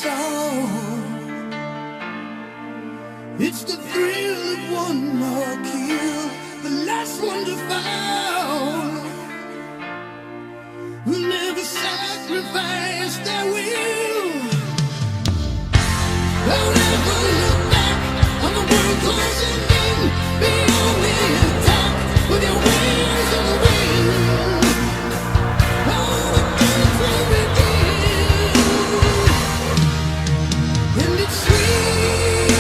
song. It's the thrill of one more kill, the last one to fall. Who never sacrifice their will. Don't ever look back on the world closing in. Be on the attack with your wings on the wind. All the things will begin. And it's sweet,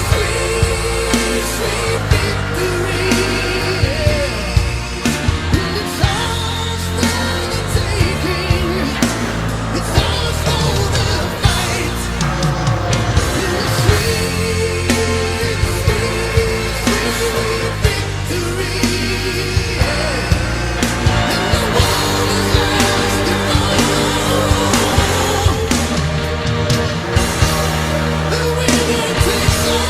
sweet, sweet victory. And it's ours for the taking. It's ours for the fight. And it's sweet, sweet, sweet victory. And the war is ours to fall. The winner takes all.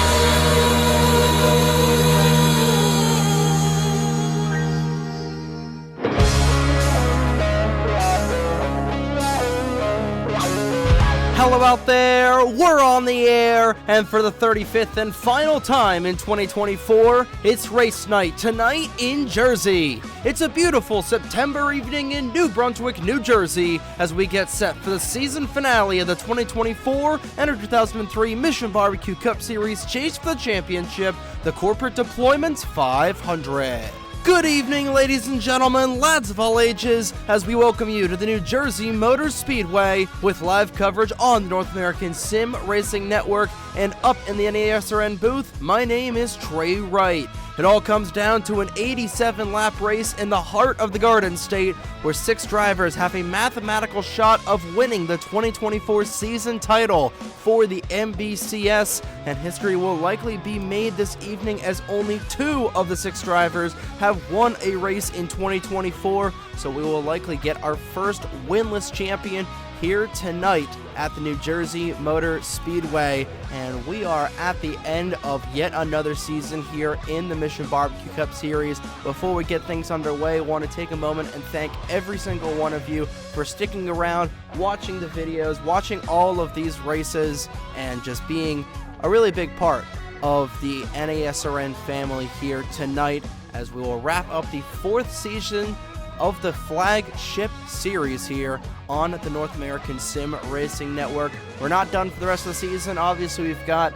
Hello out there, we're on the air, and for the 35th and final time in 2024, it's race night tonight in Jersey. It's a beautiful September evening in New Brunswick, New Jersey, as we get set for the season finale of the 2024 NR2003 Mission BBQ Cup Series Chase for the Championship, the Corporate Deployments 500. Good evening, ladies and gentlemen, lads of all ages, as we welcome you to the New Jersey Motor Speedway with live coverage on the North American Sim Racing Network and up in the NASRN booth. My name is Trey Wright. It all comes down to an 87-lap race in the heart of the Garden State, where 6 drivers have a mathematical shot of winning the 2024 season title for the MBCS, and history will likely be made this evening as only 2 of the 6 drivers have won a race in 2024, so we will likely get our first winless champion here tonight at the New Jersey Motor Speedway, and we are at the end of yet another season here in the Mission BBQ Cup Series. Before we get things underway, I want to take a moment and thank every single one of you for sticking around, watching the videos, watching all of these races, and just being a really big part of the NASRN family here tonight as we will wrap up the 4th season of the flagship series here on the North American Sim Racing Network. We're not done for the rest of the season. Obviously, we've got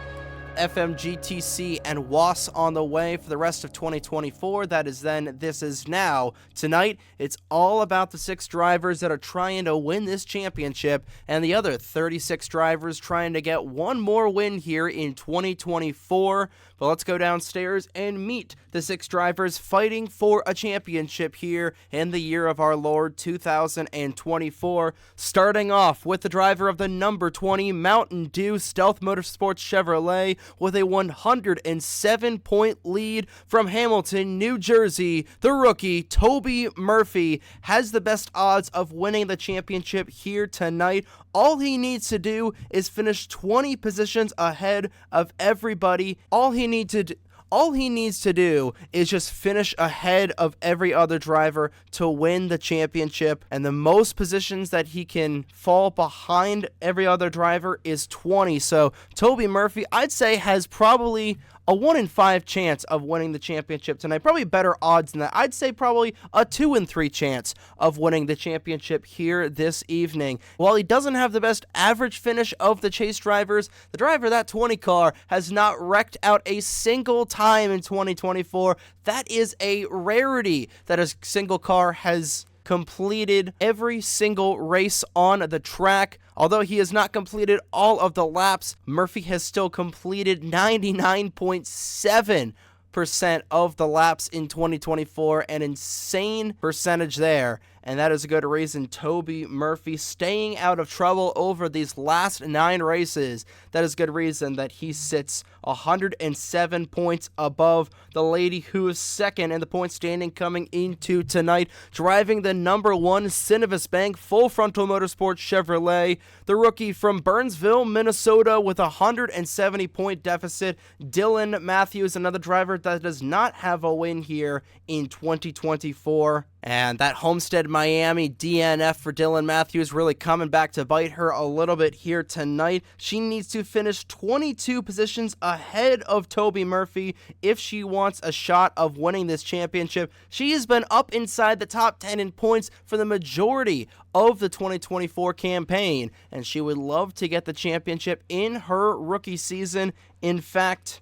FMGTC and WAS on the way for the rest of 2024. That is then, this is now. Tonight, it's all about the 6 drivers that are trying to win this championship and the other 36 drivers trying to get one more win here in 2024. But let's go downstairs and meet the 6 drivers fighting for a championship here in the year of our Lord 2024. Starting off with the driver of the number 20 Mountain Dew Stealth Motorsports Chevrolet with a 107-point lead from Hamilton, New Jersey. The rookie, Toby Murphy, has the best odds of winning the championship here tonight. All he needs to do is finish 20 positions ahead of everybody. All he needs to do is just finish ahead of every other driver to win the championship, and the most positions that he can fall behind every other driver is 20. So Toby Murphy, I'd say, has probably a 1 in 5 chance of winning the championship tonight. Probably better odds than that. I'd say probably a 2 in 3 chance of winning the championship here this evening. While he doesn't have the best average finish of the chase drivers, the driver of that 20 car has not wrecked out a single time in 2024. That is a rarity that a single car has completed every single race on the track. Although he has not completed all of the laps, Murphy has still completed 99.7% of the laps in 2024, an insane percentage there. And that is a good reason Toby Murphy staying out of trouble over these last 9 races. That is a good reason that he sits 107 points above the lady who is second in the point standing coming into tonight, driving the number 1 Cinevis Bank full frontal motorsports Chevrolet. The rookie from Burnsville, Minnesota, with a 170-point deficit. Dylan Matthews, another driver that does not have a win here in 2024. And that Homestead Miami DNF for Dylan Matthews really coming back to bite her a little bit here tonight. She needs to finish 22 positions ahead of Toby Murphy if she wants a shot of winning this championship. She has been up inside the top 10 in points for the majority of the 2024 campaign, and she would love to get the championship in her rookie season. In fact,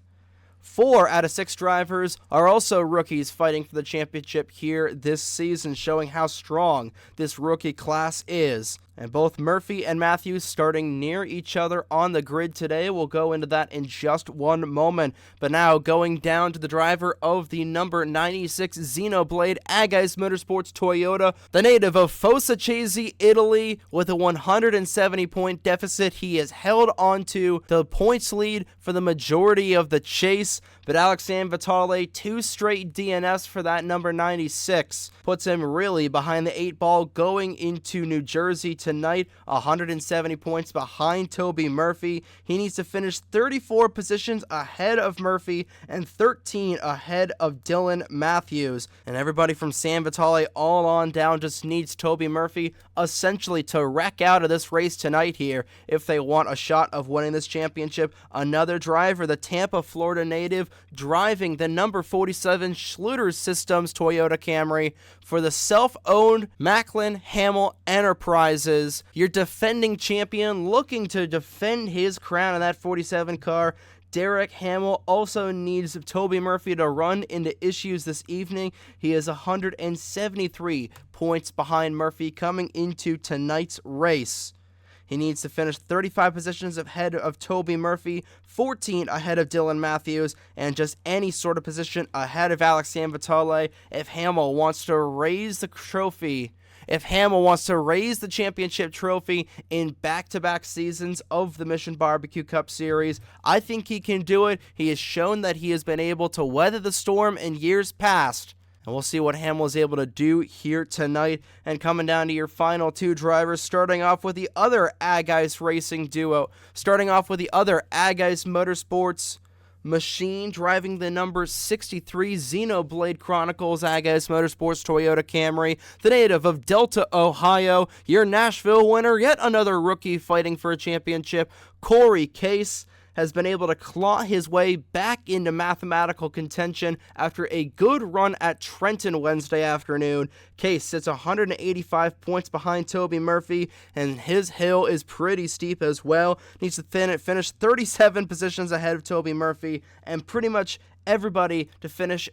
4 out of 6 drivers are also rookies fighting for the championship here this season, showing how strong this rookie class is. And both Murphy and Matthews starting near each other on the grid today. We'll go into that in just one moment. But now going down to the driver of the number 96 Xenoblade Agais Motorsports Toyota, the native of Fossa Chesi, Italy, with a 170-point deficit. He has held on to the points lead for the majority of the chase. But Alexandre Vitale, 2 straight DNFs for that number 96, puts him really behind the 8 ball going into New Jersey tonight. 170 points behind Toby Murphy. He needs to finish 34 positions ahead of Murphy and 13 ahead of Dylan Matthews. And everybody from San Vitale all on down just needs Toby Murphy essentially to wreck out of this race tonight here if they want a shot of winning this championship. Another driver, the Tampa, Florida native, driving the number 47 Schluter Systems Toyota Camry for the self-owned Macklin Hamill Enterprises. Your defending champion looking to defend his crown in that 47 car. Derek Hamill also needs Toby Murphy to run into issues this evening. He is 173 points behind Murphy coming into tonight's race. He needs to finish 35 positions ahead of Toby Murphy, 14 ahead of Dylan Matthews, and just any sort of position ahead of Alexandre Vitale if Hamill wants to raise the trophy. If Hamill wants to raise the championship trophy in back-to-back seasons of the Mission Barbecue Cup Series, I think he can do it. He has shown that he has been able to weather the storm in years past. And we'll see what Hamill is able to do here tonight. And coming down to your final 2 drivers, starting off with the other Agais racing duo. Starting off with the other Agais Motorsports machine, driving the number 63 Xenoblade Chronicles Agais Motorsports Toyota Camry. The native of Delta, Ohio. Your Nashville winner, yet another rookie fighting for a championship. Corey Case has been able to claw his way back into mathematical contention after a good run at Trenton Wednesday afternoon. Case sits 185 points behind Toby Murphy, and his hill is pretty steep as well. Needs to finish 37 positions ahead of Toby Murphy, and pretty much everybody to finish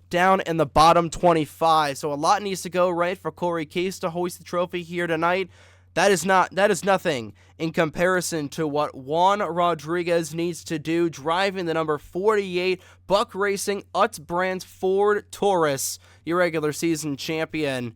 down in the bottom 25. So a lot needs to go right for Corey Case to hoist the trophy here tonight. That is nothing in comparison to what Juan Rodriguez needs to do, driving the number 48 Buck Racing Utz Brands Ford Taurus, your regular season champion.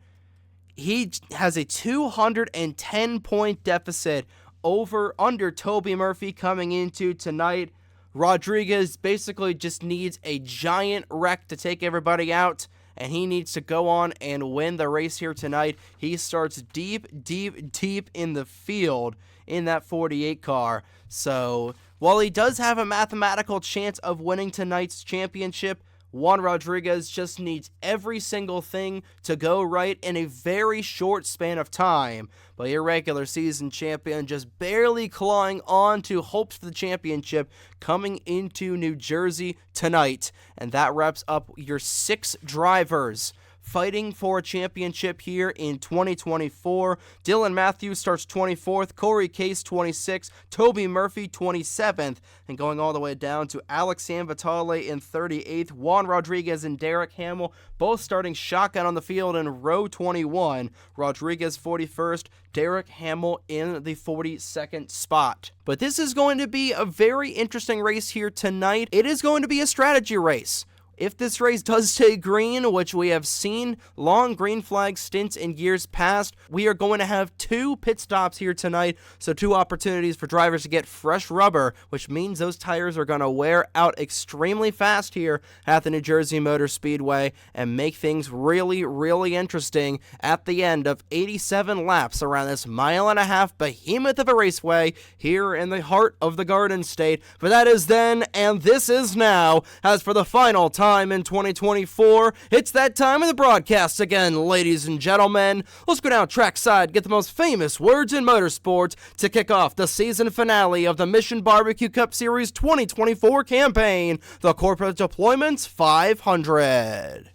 He has a 210-point deficit under Toby Murphy coming into tonight. Rodriguez basically just needs a giant wreck to take everybody out, and he needs to go on and win the race here tonight. He starts deep in the field in that 48 car. So while he does have a mathematical chance of winning tonight's championship, Juan Rodriguez just needs every single thing to go right in a very short span of time. But your regular season champion just barely clawing on to hopes for the championship coming into New Jersey tonight. And that wraps up your 6 drivers fighting for a championship here in 2024. Dylan Matthews starts 24th, Corey Case 26th, Toby Murphy 27th, and going all the way down to Alexandre Vitale in 38th, Juan Rodriguez and Derek Hamill both starting shotgun on the field in row 21. Rodriguez 41st, Derek Hamill in the 42nd spot. But this is going to be a very interesting race here tonight. It is going to be a strategy race. If this race does stay green, which we have seen long green flag stints in years past, we are going to have 2 pit stops here tonight, so 2 opportunities for drivers to get fresh rubber, which means those tires are going to wear out extremely fast here at the New Jersey Motor Speedway and make things really, really interesting at the end of 87 laps around this 1.5-mile behemoth of a raceway here in the heart of the Garden State. But that is then, and this is now, as for the final time time in 2024. It's that time of the broadcast again, ladies and gentlemen. Let's go down trackside, get the most famous words in motorsports to kick off the season finale of the Mission Barbecue Cup Series 2024 campaign, the Corporate Deployments 500.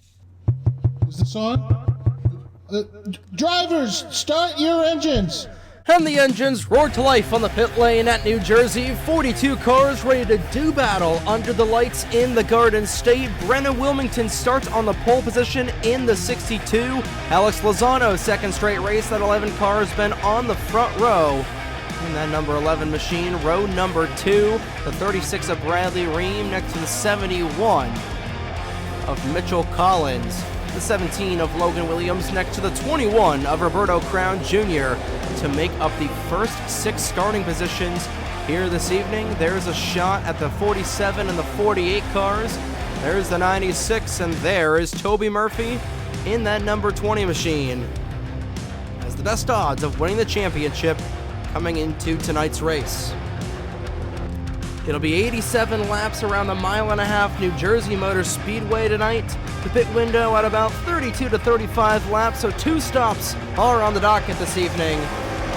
Is this on? Drivers, start your engines. And the engines roared to life on the pit lane at New Jersey. 42 cars ready to do battle under the lights in the Garden State. Brennan Wilmington starts on the pole position in the 62. Alex Lozano, second straight race. That 11 car has been on the front row. In that number 11 machine, row number 2. The 36 of Bradley Ream next to the 71 of Mitchell Collins. The 17 of Logan Williams next to the 21 of Roberto Crown Jr. to make up the first 6 starting positions here this evening. There's a shot at the 47 and the 48 cars. There's the 96, and there is Toby Murphy in that number 20 machine. Has the best odds of winning the championship coming into tonight's race. It'll be 87 laps around the mile-and-a-half New Jersey Motor Speedway tonight. The pit window at about 32 to 35 laps, so 2 stops are on the docket this evening.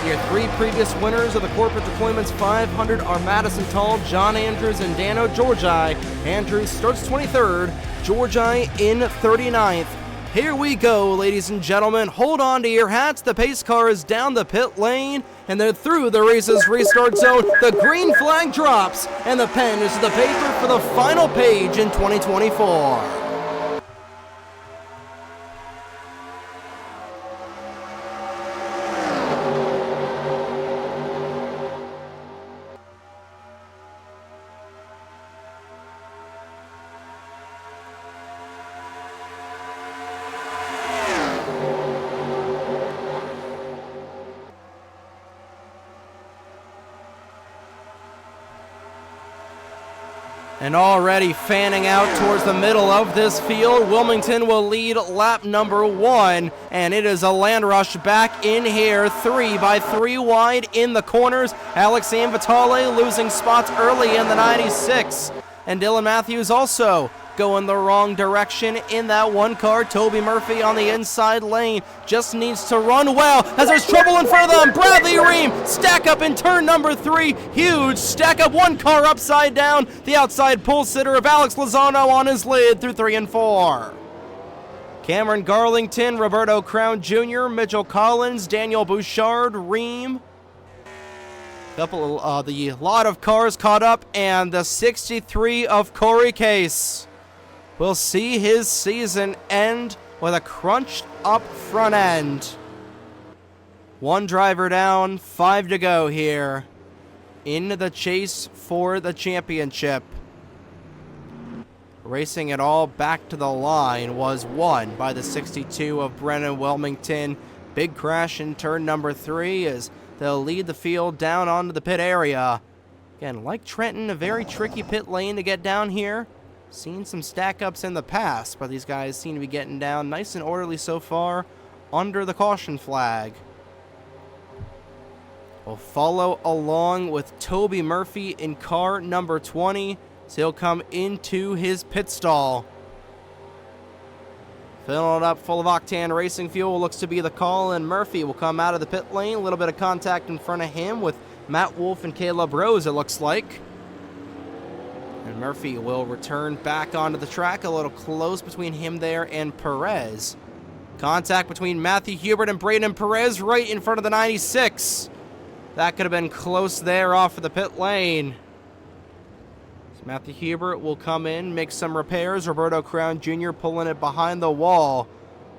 Your 3 previous winners of the Corporate Deployments 500 are Madison Tall, John Andrews, and Dano Georgi. Andrews starts 23rd, Georgi in 39th. Here we go, ladies and gentlemen. Hold on to your hats. The pace car is down the pit lane, and they're through the race's restart zone. The green flag drops, and the pen is to the paper for the final page in 2024. And already fanning out towards the middle of this field, Wilmington will lead lap number 1, and it is a land rush back in here, 3 by 3 wide in the corners. Alex Vitale losing spots early in the 96, and Dylan Matthews also going the wrong direction in that 1 car. Toby Murphy on the inside lane just needs to run well as there's trouble in front of them. Bradley Ream stack up in turn number 3. Huge stack up, 1 car upside down. The outside pole sitter of Alex Lozano on his lid through 3 and 4. Cameron Garlington, Roberto Crown Jr., Mitchell Collins, Daniel Bouchard, Ream. The lot of cars caught up, and the 63 of Corey Case will see his season end with a crunched up front end. 1 driver down, 5 to go here in the chase for the championship. Racing it all back to the line was won by the 62 of Brennan Wilmington. Big crash in turn number 3 as they'll lead the field down onto the pit area. Again, like Trenton, a very tricky pit lane to get down here. Seen some stack-ups in the past, but these guys seem to be getting down nice and orderly so far under the caution flag. We'll follow along with Toby Murphy in car number 20, so he'll come into his pit stall. Filling it up full of octane racing fuel looks to be the call, and Murphy will come out of the pit lane. A little bit of contact in front of him with Matt Wolf and Caleb Rose, it looks like. And Murphy will return back onto the track, a little close between him there and Perez. Contact between Matthew Hubert and Braden Perez right in front of the 96. That could have been close there off of the pit lane. So Matthew Hubert will come in, make some repairs. Roberto Crown Jr. pulling it behind the wall.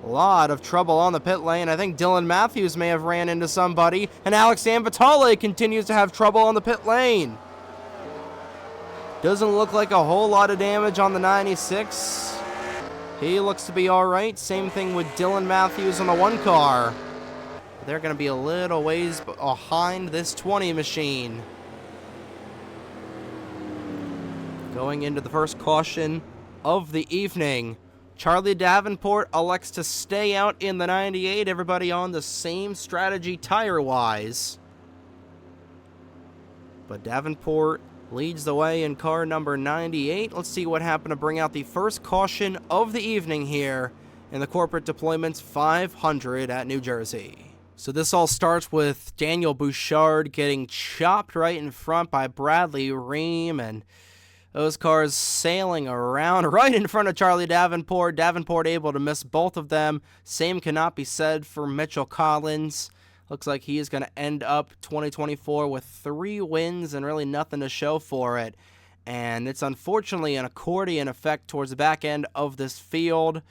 A lot of trouble on the pit lane. I think Dylan Matthews may have ran into somebody. And Alex Vitale continues to have trouble on the pit lane. Doesn't look like a whole lot of damage on the 96. He looks to be all right. Same thing with Dylan Matthews on the 1 car. They're going to be a little ways behind this 20 machine. Going into the first caution of the evening. Charlie Davenport elects to stay out in the 98. Everybody on the same strategy tire-wise. But Davenport leads the way in car number 98. Let's see what happened to bring out the first caution of the evening here in the Corporate Deployments 500 at New Jersey. So this all starts with Daniel Bouchard getting chopped right in front by Bradley Ream, and those cars sailing around right in front of Charlie Davenport. Davenport able to miss both of them. Same cannot be said for Mitchell Collins. Looks like he is going to end up 2024 with 3 wins and really nothing to show for it. And it's unfortunately an accordion effect towards the back end of this field,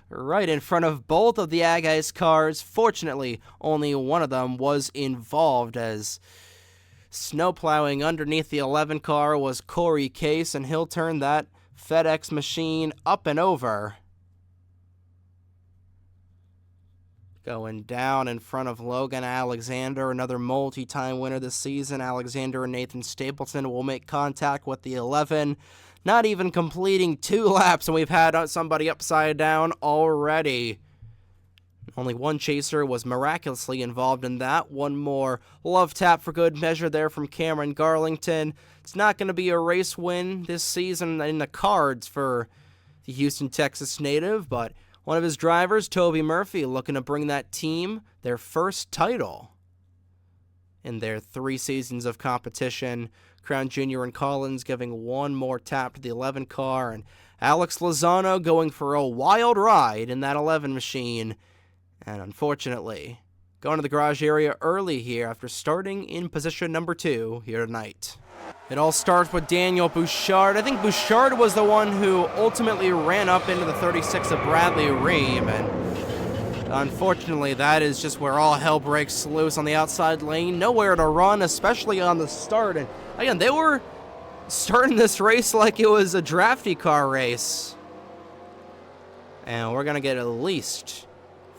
right in front of both of the Ag Ice cars. Fortunately, only one of them was involved, as snow plowing underneath the 11 car was Corey Case, and he'll turn that FedEx machine up and over. Going down in front of Logan Alexander, another multi-time winner this season. Alexander and Nathan Stapleton will make contact with the 11, not even completing 2 laps, and we've had somebody upside down already. Only one chaser was miraculously involved in that. One more love tap for good measure there from Cameron Garlington. It's not going to be a race win this season in the cards for the Houston, Texas native, but one of his drivers, Toby Murphy, looking to bring that team their first title in their 3 seasons of competition. Crown Jr. and Collins giving one more tap to the 11 car, and Alex Lozano going for a wild ride in that 11 machine. And unfortunately, going to the garage area early here after starting in position number 2 here tonight. It all starts with Daniel Bouchard. I think Bouchard was the one who ultimately ran up into the 36 of Bradley Ream, and unfortunately that is just where all hell breaks loose on the outside lane. Nowhere to run, especially on the start. And again, they were starting this race like it was a drafty car race. And we're going to get at least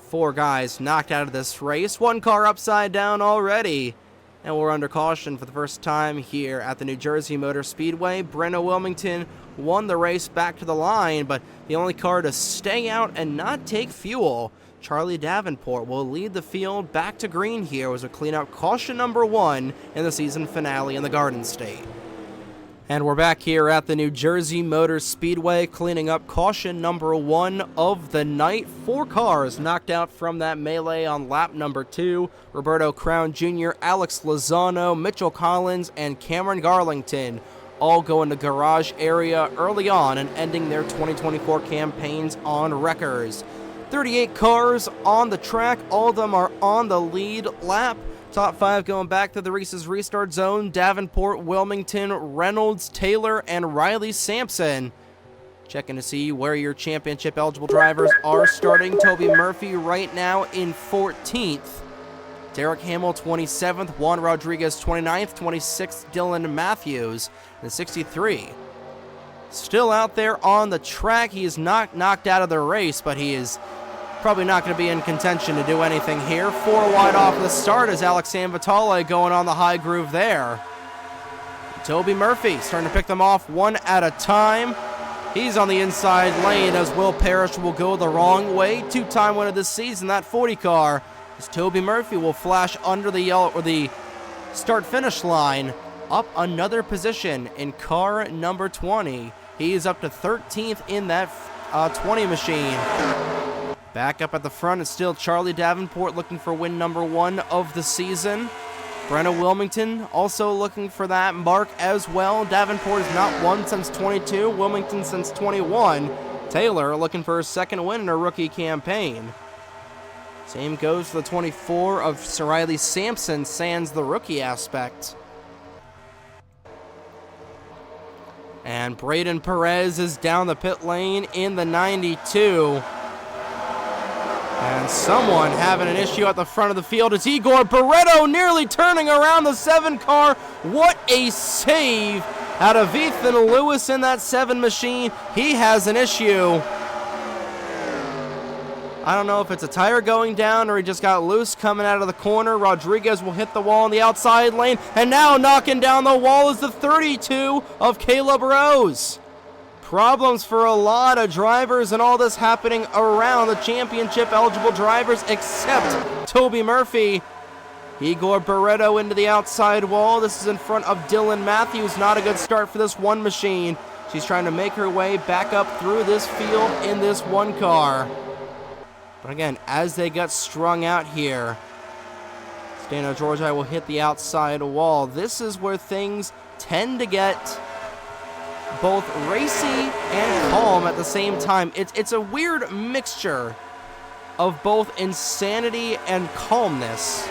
4 guys knocked out of this race. 1 car upside down already. And we're under caution for the first time here at the New Jersey Motor Speedway. Brenna Wilmington won the race back to the line, but the only car to stay out and not take fuel, Charlie Davenport, will lead the field back to green here as we clean up caution number 1 in the season finale in the Garden State. And we're back here at the New Jersey Motor Speedway, cleaning up caution number 1 of the night. 4 cars knocked out from that melee on lap number 2. Roberto Crown Jr., Alex Lozano, Mitchell Collins, and Cameron Garlington all go into garage area early on and ending their 2024 campaigns on wreckers. 38 cars on the track. All of them are on the lead lap. Top 5 going back to the Reese's Restart Zone: Davenport, Wilmington, Reynolds, Taylor, and Riley Sampson. Checking to see where your championship eligible drivers are starting. Toby Murphy right now in 14th. Derek Hamill 27th. Juan Rodriguez 29th. 26th Dylan Matthews. And 63. Still out there on the track. He is not knocked out of the race, but he is probably not going to be in contention to do anything here. 4 wide off the start as Alex Sanvitale going on the high groove there. Toby Murphy starting to pick them off one at a time. He's on the inside lane as Will Parrish will go the wrong way. 2-time winner this season, that 40 car, as Toby Murphy will flash under the yellow or the start-finish line, up another position in car number 20. He is up to 13th in that 20 machine. Back up at the front, it's still Charlie Davenport looking for win number 1 of the season. Brenna Wilmington also looking for that mark as well. Davenport has not won since 22, Wilmington since 21. Taylor looking for her 2nd win in her rookie campaign. Same goes for the 24 of Sir Riley Sampson, sans the rookie aspect. And Braden Perez is down the pit lane in the 92. And someone having an issue at the front of the field. It's Igor Barreto nearly turning around the 7 car. What a save out of Ethan Lewis in that 7 machine. He has an issue. I don't know if it's a tire going down or he just got loose coming out of the corner. Rodriguez will hit the wall in the outside lane. And now knocking down the wall is the 32 of Caleb Rose. Problems for a lot of drivers, and all this happening around the championship eligible drivers except Toby Murphy. Igor Barreto into the outside wall. This is in front of Dylan Matthews. Not a good start for this one machine. She's trying to make her way back up through this field in this one car. But again, as they get strung out here, Stano Georgi will hit the outside wall. This is where things tend to get both racy and calm at the same time. It's a weird mixture of both insanity and calmness.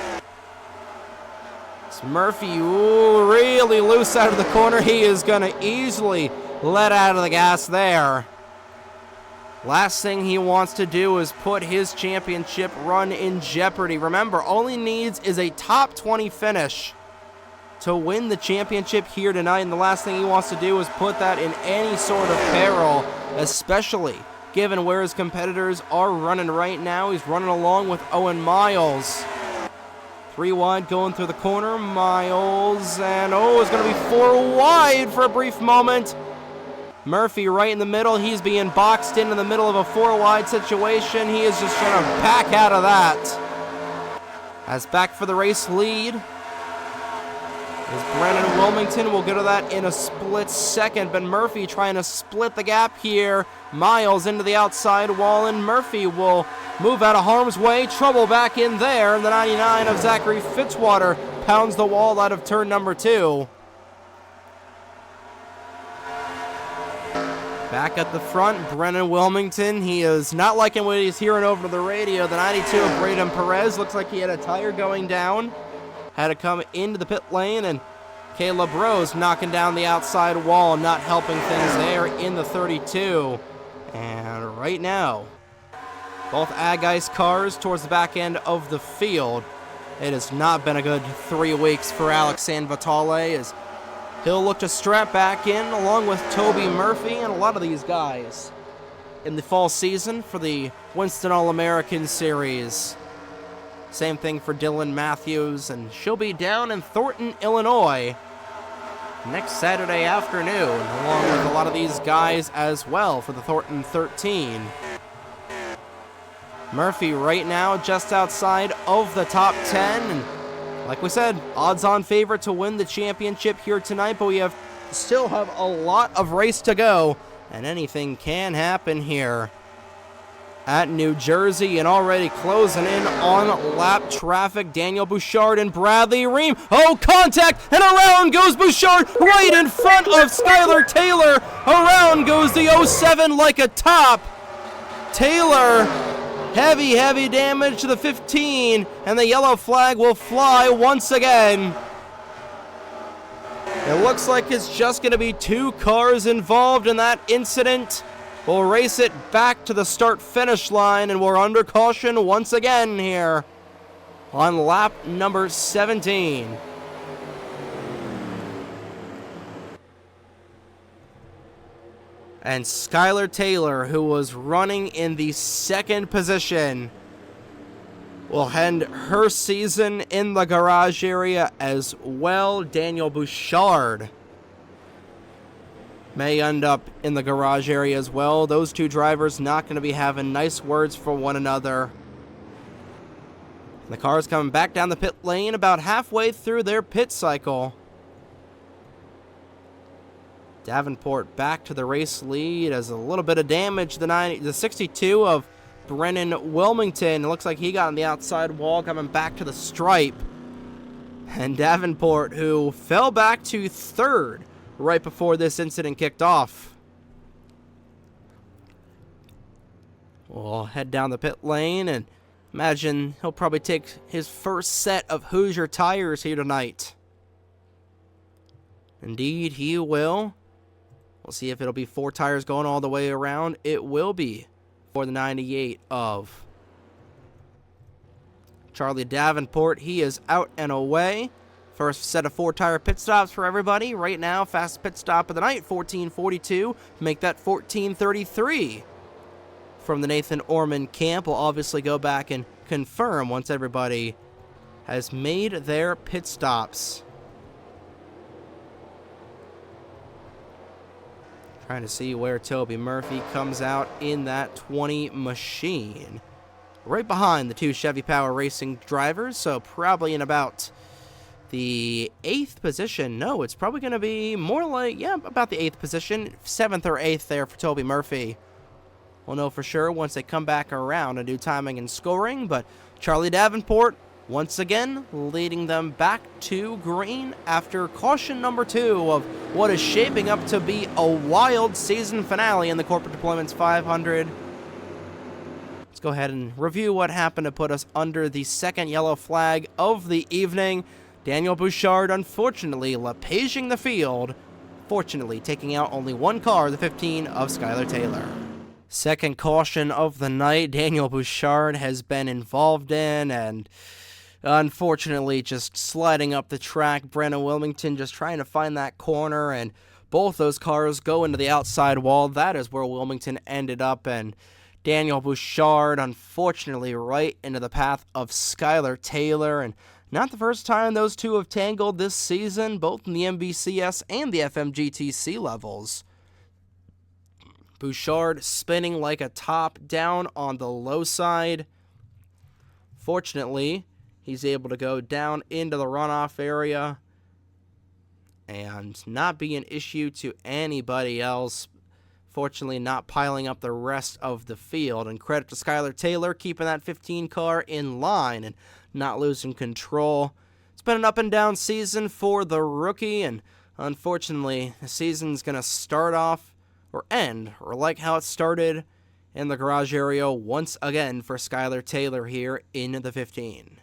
It's Murphy, ooh, really loose out of the corner. He is going to easily let out of the gas there. Last thing he wants to do is put his championship run in jeopardy. Remember, all he needs is a top 20 finish to win the championship here tonight, and the last thing he wants to do is put that in any sort of peril, especially given where his competitors are running right now. He's running along with Owen Miles. 3 wide going through the corner, Miles, and it's going to be 4 wide for a brief moment. Murphy right in the middle. He's being boxed in the middle of a 4 wide situation. He is just trying to back out of that. As back for the race lead is Brennan Wilmington. We'll get to that in a split second, but Murphy trying to split the gap here. Miles into the outside wall, and Murphy will move out of harm's way. Trouble back in there. The 99 of Zachary Fitzwater pounds the wall out of turn number 2. Back at the front, Brennan Wilmington. He is not liking what he's hearing over the radio. The 92 of Braden Perez looks like he had a tire going down. Had to come into the pit lane, and Caleb Rose knocking down the outside wall, not helping things there in the 32. And right now, both Agai's cars towards the back end of the field. It has not been a good 3 weeks for Alex Sanvitale, as he'll look to strap back in along with Toby Murphy and a lot of these guys in the fall season for the Winston All-American Series. Same thing for Dylan Matthews, and she'll be down in Thornton, Illinois next Saturday afternoon, along with a lot of these guys as well for the Thornton 13. Murphy right now just outside of the top 10, and like we said, odds-on favorite to win the championship here tonight, but we still have a lot of race to go, and anything can happen here at New Jersey. And already closing in on lap traffic, Daniel Bouchard and Bradley Ream. Contact, and around goes Bouchard right in front of Skylar Taylor. Around goes the 07 like a top. Taylor, heavy damage to the 15, and the yellow flag will fly once again. It looks like it's just going to be 2 cars involved in that incident. We'll race it back to the start-finish line, and we're under caution once again here on lap number 17. And Skylar Taylor, who was running in the 2nd position, will end her season in the garage area as well. Daniel Bouchard may end up in the garage area as well. Those 2 drivers not going to be having nice words for one another. The car's coming back down the pit lane about halfway through their pit cycle. Davenport back to the race lead as a little bit of damage. The 62 of Brennan Wilmington. It looks like he got on the outside wall coming back to the stripe. And Davenport, who fell back to 3rd right before this incident kicked off. We'll head down the pit lane and imagine he'll probably take his first set of Hoosier tires here tonight. Indeed, he will. We'll see if it'll be 4 tires going all the way around. It will be for the 98 of Charlie Davenport. He is out and away. First set of 4-tire pit stops for everybody. Right now, fast pit stop of the night, 14:42. Make that 14:33 from the Nathan Orman camp. We'll obviously go back and confirm once everybody has made their pit stops. Trying to see where Toby Murphy comes out in that 20 machine. right behind the two Chevy Power Racing drivers, so probably in about the 8th position. No, it's probably going to be more like, yeah, about the 8th position. 7th or 8th there for Toby Murphy. We'll know for sure once they come back around and do timing and scoring, but Charlie Davenport once again leading them back to green after caution number 2 of what is shaping up to be a wild season finale in the Corporate Deployments 500. Let's go ahead and review what happened to put us under the second yellow flag of the evening. Daniel Bouchard, unfortunately, lepaging the field, fortunately taking out only one car, the 15 of Skylar Taylor. Second caution of the night, Daniel Bouchard has been involved in, and unfortunately just sliding up the track. Brandon Wilmington just trying to find that corner, and both those cars go into the outside wall. That is where Wilmington ended up, and Daniel Bouchard, unfortunately, right into the path of Skylar Taylor, and not the first time those two have tangled this season, both in the MBCS and the FMGTC levels. Bouchard spinning like a top down on the low side. Fortunately, he's able to go down into the runoff area and not be an issue to anybody else. Fortunately, not piling up the rest of the field. And credit to Skylar Taylor keeping that 15 car in line and not losing control. It's been an up and down season for the rookie, and unfortunately, the season's going to start off or end, or like how it started in the garage area once again for Skylar Taylor here in the 15.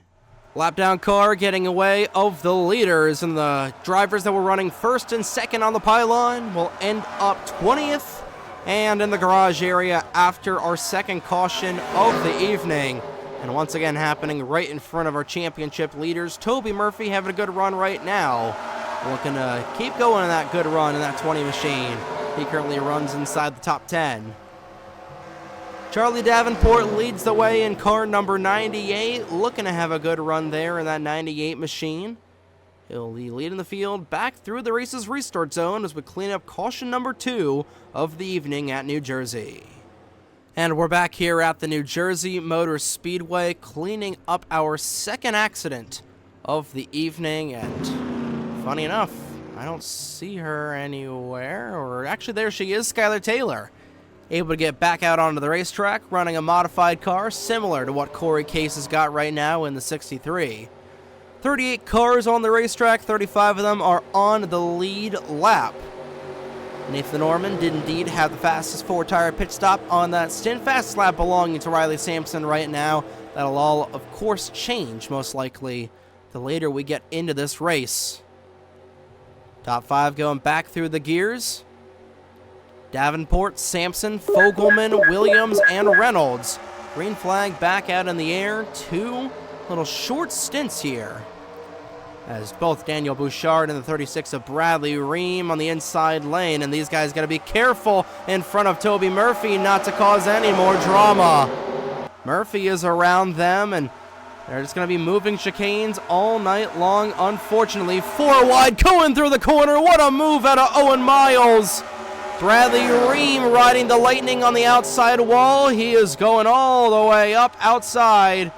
Lap down car getting away of the leaders, and the drivers that were running first and second on the pylon will end up 20th and in the garage area after our second caution of the evening. And once again happening right in front of our championship leaders. Toby Murphy having a good run right now. Looking to keep going in that good run in that 20 machine. He currently runs inside the top 10. Charlie Davenport leads the way in car number 98. Looking to have a good run there in that 98 machine. He'll be leading the field back through the race's restart zone as we clean up caution number 2 of the evening at New Jersey. And we're back here at the New Jersey Motor Speedway cleaning up our second accident of the evening, and funny enough, I don't see her anywhere, or actually there she is, Skylar Taylor, able to get back out onto the racetrack running a modified car similar to what Corey Case has got right now in the 63. 38 cars on the racetrack, 35 of them are on the lead lap. Nathan Norman did indeed have the fastest 4-tire pit stop on that stint. Fast lap belonging to Riley Sampson right now. That'll all, of course, change most likely the later we get into this race. Top 5 going back through the gears. Davenport, Sampson, Fogelman, Williams, and Reynolds. Green flag back out in the air. 2 little short stints here, as both Daniel Bouchard and the 36 of Bradley Ream on the inside lane, and these guys got to be careful in front of Toby Murphy not to cause any more drama. Murphy is around them, and they're just going to be moving chicanes all night long, unfortunately. 4 wide going through the corner. What a move out of Owen Miles. Bradley Ream riding the lightning on the outside wall. He is going all the way up outside,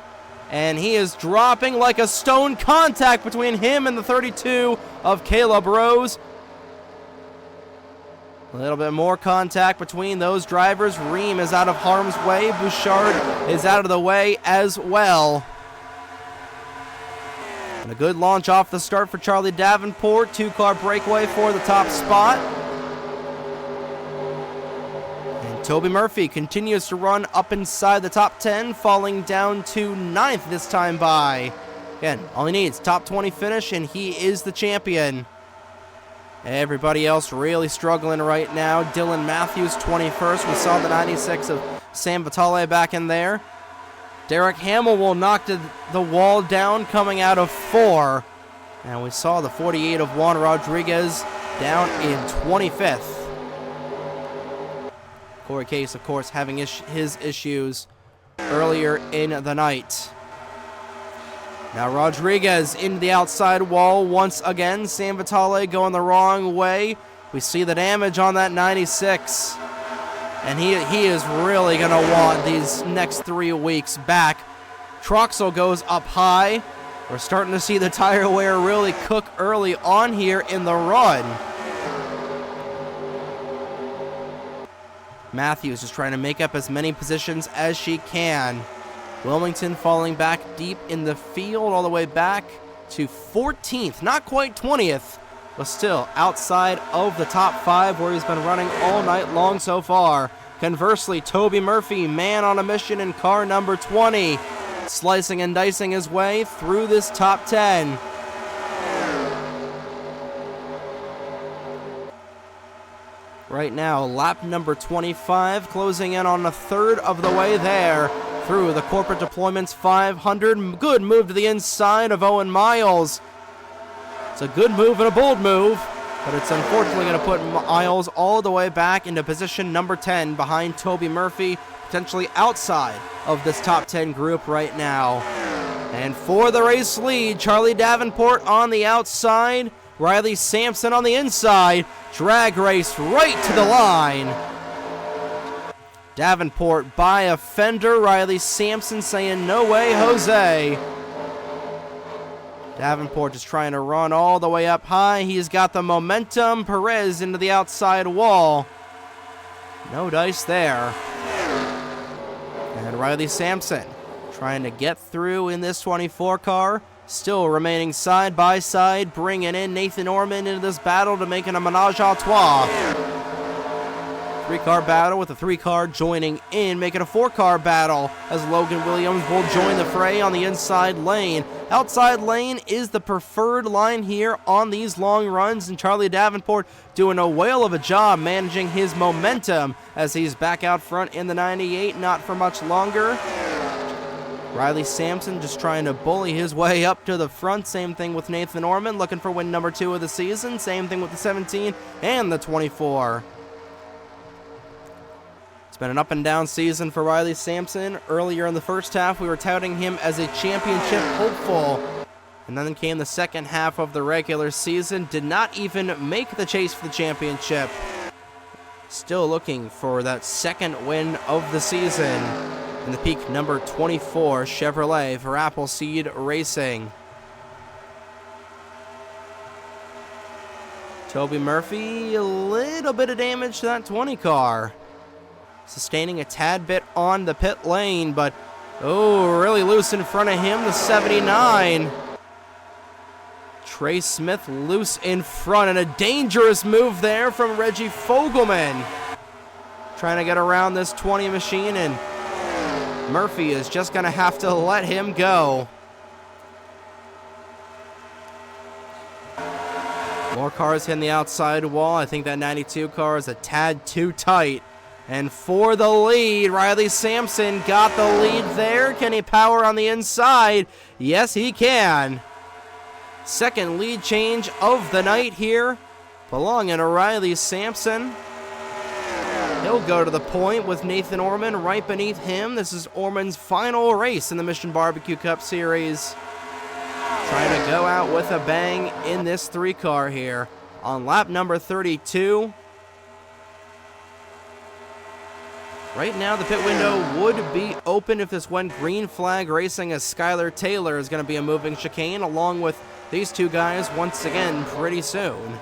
and he is dropping like a stone. Contact between him and the 32 of Caleb Rose. A little bit more contact between those drivers. Ream is out of harm's way. Bouchard is out of the way as well. And a good launch off the start for Charlie Davenport. 2-car breakaway for the top spot. Toby Murphy continues to run up inside the top 10, falling down to 9th this time by. Again, all he needs, top 20 finish, and he is the champion. Everybody else really struggling right now. Dylan Matthews, 21st. We saw the 96 of Sam Vitale back in there. Derek Hamill will knock the wall down coming out of 4. And we saw the 48 of Juan Rodriguez down in 25th. Corey Case, of course, having his issues earlier in the night. Now Rodriguez into the outside wall once again. Sam Vitale going the wrong way. We see the damage on that 96. And he is really going to want these next 3 weeks back. Troxel goes up high. We're starting to see the tire wear really cook early on here in the run. Matthews just trying to make up as many positions as she can. Wilmington falling back deep in the field all the way back to 14th. Not quite 20th, but still outside of the top 5 where he's been running all night long so far. Conversely, Toby Murphy, man on a mission in car number 20, slicing and dicing his way through this top 10. Right now, lap number 25, closing in on a third of the way there through the Corporate Deployments 500. Good move to the inside of Owen Miles. It's a good move and a bold move, but it's unfortunately going to put Miles all the way back into position number 10 behind Toby Murphy, potentially outside of this top 10 group right now. And for the race lead, Charlie Davenport on the outside, Riley Sampson on the inside. Drag race right to the line. Davenport by a fender. Riley Sampson saying, "No way, Jose." Davenport just trying to run all the way up high. He's got the momentum. Perez into the outside wall. No dice there. And Riley Sampson trying to get through in this 24 car. Still remaining side by side, bringing in Nathan Orman into this battle to make it a menage a trois. 3-car battle with a 3-car joining in, making a 4-car battle as Logan Williams will join the fray on the inside lane. Outside lane is the preferred line here on these long runs, and Charlie Davenport doing a whale of a job managing his momentum as he's back out front in the 98, not for much longer. Riley Sampson just trying to bully his way up to the front. Same thing with Nathan Orman, looking for win number 2 of the season. Same thing with the 17 and the 24. It's been an up and down season for Riley Sampson. Earlier in the first half, we were touting him as a championship hopeful. And then came the second half of the regular season. Did not even make the chase for the championship. Still looking for that second win of the season in the peak number 24 Chevrolet for Appleseed Racing. Toby Murphy, a little bit of damage to that 20 car. Sustaining a tad bit on the pit lane, but really loose in front of him, the 79. Trey Smith loose in front, and a dangerous move there from Reggie Fogelman. Trying to get around this 20 machine, and Murphy is just going to have to let him go. More cars hitting the outside wall. I think that 92 car is a tad too tight. And for the lead, Riley Sampson got the lead there. Can he power on the inside? Yes, he can. Second lead change of the night here, belonging to Riley Sampson. He'll go to the point with Nathan Orman right beneath him. This is Orman's final race in the Mission Barbecue Cup Series. Trying to go out with a bang in this 3-car here on lap number 32. Right now, the pit window would be open if this went green flag racing, as Skylar Taylor is going to be a moving chicane along with these two guys once again pretty soon.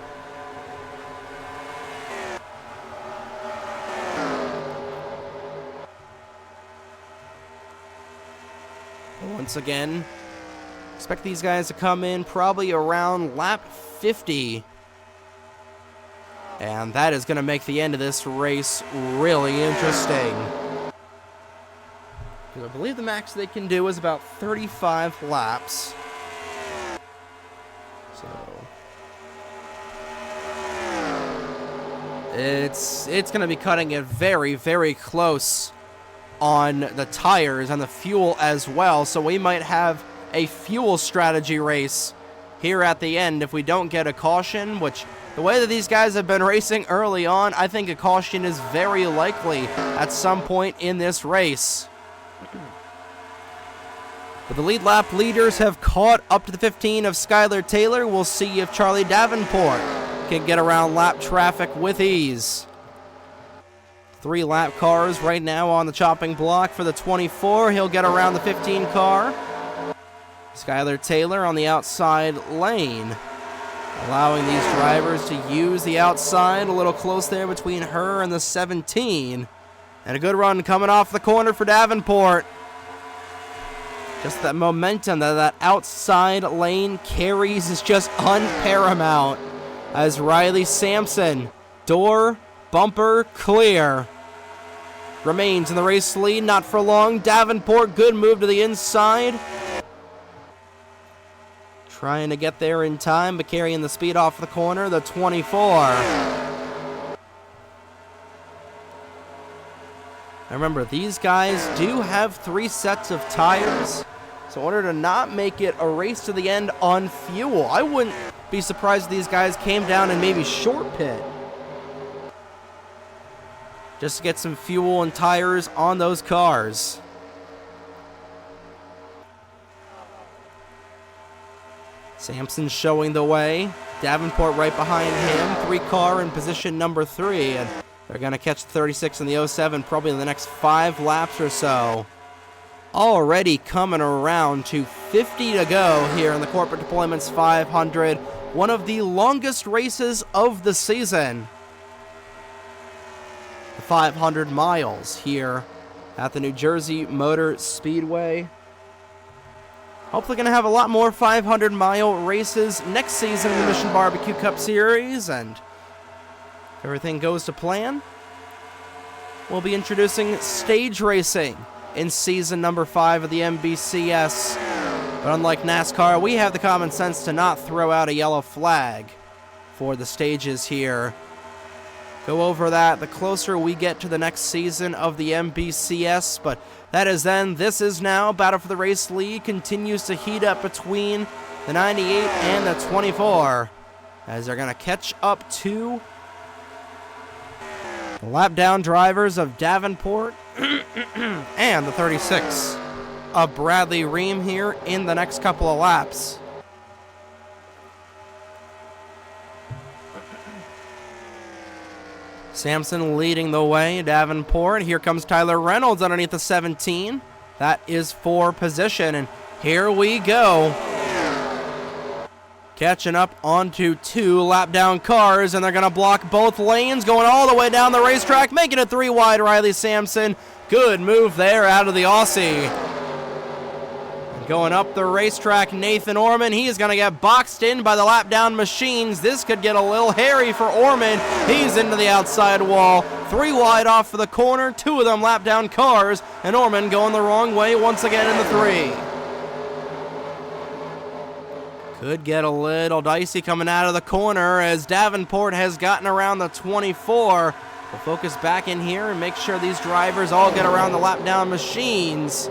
Once again, expect these guys to come in probably around lap 50. And that is going to make the end of this race really interesting. I believe the max they can do is about 35 laps. So it's going to be cutting it very, very close on the tires and the fuel as well. So we might have a fuel strategy race here at the end if we don't get a caution, which the way that these guys have been racing early on, I think a caution is very likely at some point in this race. But the lead lap leaders have caught up to the 15 of Skylar Taylor. We'll see if Charlie Davenport can get around lap traffic with ease. 3 lap cars right now on the chopping block for the 24. He'll get around the 15 car. Skylar Taylor on the outside lane, allowing these drivers to use the outside. A little close there between her and the 17. And a good run coming off the corner for Davenport. Just that momentum that outside lane carries is just unparamount. As Riley Sampson, door, bumper, clear. Remains in the race lead, not for long. Davenport, good move to the inside. Trying to get there in time, but carrying the speed off the corner, the 24. Now remember, these guys do have 3 sets of tires, so in order to not make it a race to the end on fuel, I wouldn't be surprised if these guys came down and maybe short pit, just to get some fuel and tires on those cars. Sampson showing the way. Davenport right behind him. 3 car in position number 3. And they're going to catch the 36 and the 07 probably in the next 5 laps or so. Already coming around to 50 to go here in the Corporate Deployments 500. One of the longest races of the season. The 500 miles here at the New Jersey Motor Speedway. Hopefully going to have a lot more 500-mile races next season in the Mission Barbecue Cup Series, and if everything goes to plan, we'll be introducing stage racing in season number 5 of the MBCS. But unlike NASCAR, we have the common sense to not throw out a yellow flag for the stages here. Go over that the closer we get to the next season of the MBCS, but that is then. This is now. Battle for the race lead continues to heat up between the 98 and the 24, as they're going to catch up to the lap down drivers of Davenport and the 36 of Bradley Ream here in the next couple of laps. Sampson leading the way, Davenport. Here comes Tyler Reynolds underneath the 17. That is for position, and here we go. Catching up onto 2 lap down cars, and they're going to block both lanes, going all the way down the racetrack, making it 3 wide, Riley Sampson. Good move there out of the Aussie. Going up the racetrack, Nathan Orman. He is going to get boxed in by the lap down machines. This could get a little hairy for Orman. He's into the outside wall. 3 wide off for the corner. 2 of them lap down cars. And Orman going the wrong way once again in the 3. Could get a little dicey coming out of the corner as Davenport has gotten around the 24. We'll focus back in here and make sure these drivers all get around the lap down machines.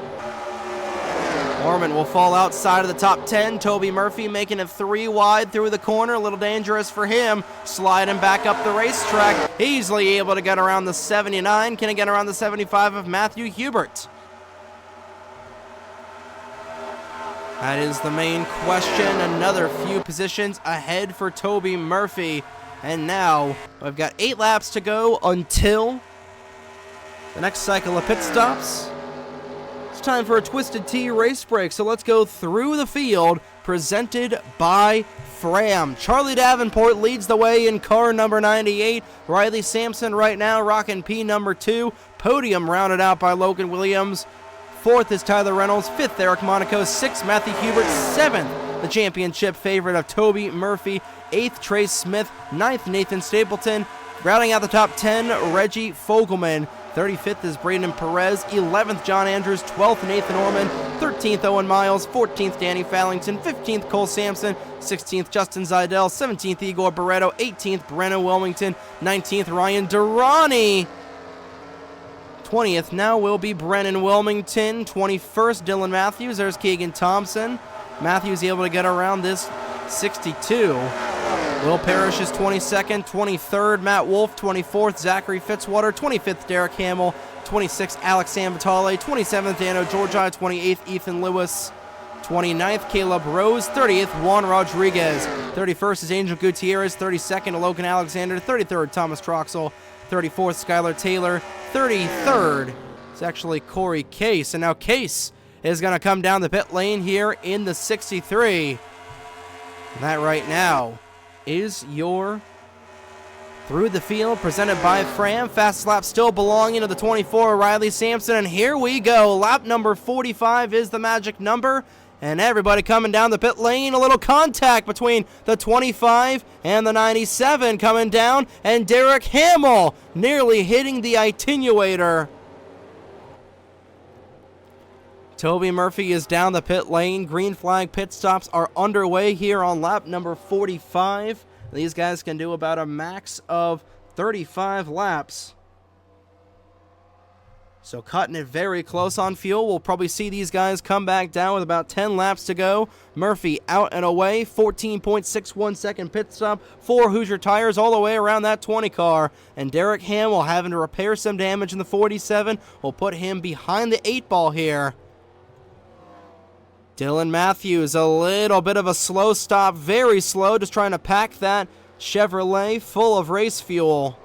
Orman will fall outside of the top 10. Toby Murphy making it 3 wide through the corner. A little dangerous for him. Sliding back up the racetrack. Easily able to get around the 79. Can he get around the 75 of Matthew Hubert? That is the main question. Another few positions ahead for Toby Murphy. And now we've got 8 laps to go until the next cycle of pit stops. Time for a Twisted Tea race break, so let's go through the field, presented by Fram. Charlie Davenport leads the way in car number 98. Riley Sampson right now rocking P number 2. Podium rounded out by Logan Williams. 4th is Tyler Reynolds. 5th, Eric Monaco. 6th, Matthew Hubert. 7th, the championship favorite of Toby Murphy. 8th, Trey Smith. 9th, Nathan Stapleton. Rounding out the top 10, Reggie Fogelman. 35th is Braden Perez. 11th, John Andrews. 12th, Nathan Orman. 13th, Owen Miles. 14th, Danny Fallington. 15th, Cole Sampson. 16th, Justin Zidell. 17th, Igor Barreto. 18th, Brennan Wilmington. 19th, Ryan Durrani. 20th now will be Brennan Wilmington. 21st, Dylan Matthews. There's Keegan Thompson. Matthews able to get around this 62. Will Parrish is 22nd, 23rd, Matt Wolf, 24th, Zachary Fitzwater, 25th, Derek Hamill, 26th, Alex Sanvitale, 27th, Dano Georgi, 28th, Ethan Lewis, 29th, Caleb Rose. 30th, Juan Rodriguez. 31st is Angel Gutierrez. 32nd, Logan Alexander. 33rd, Thomas Troxel. 34th, Skylar Taylor. 33rd is actually Corey Case. And now Case is going to come down the pit lane here in the 63. And that right now is your Through the Field presented by Fram. Fastest lap still belonging to the 24, Riley Sampson. And here we go. Lap number 45 is the magic number. And everybody coming down the pit lane. A little contact between the 25 and the 97 coming down. And Derek Hamill nearly hitting the attenuator. Toby Murphy is down the pit lane. Green flag pit stops are underway here on lap number 45. These guys can do about a max of 35 laps. So cutting it very close on fuel. We'll probably see these guys come back down with about 10 laps to go. Murphy out and away. 14.61 second pit stop for Hoosier Tires all the way around that 20 car. And Derek Hamill having to repair some damage in the 47 will put him behind the 8 ball here. Dylan Matthews, a little bit of a slow stop, very slow, just trying to pack that Chevrolet full of race fuel.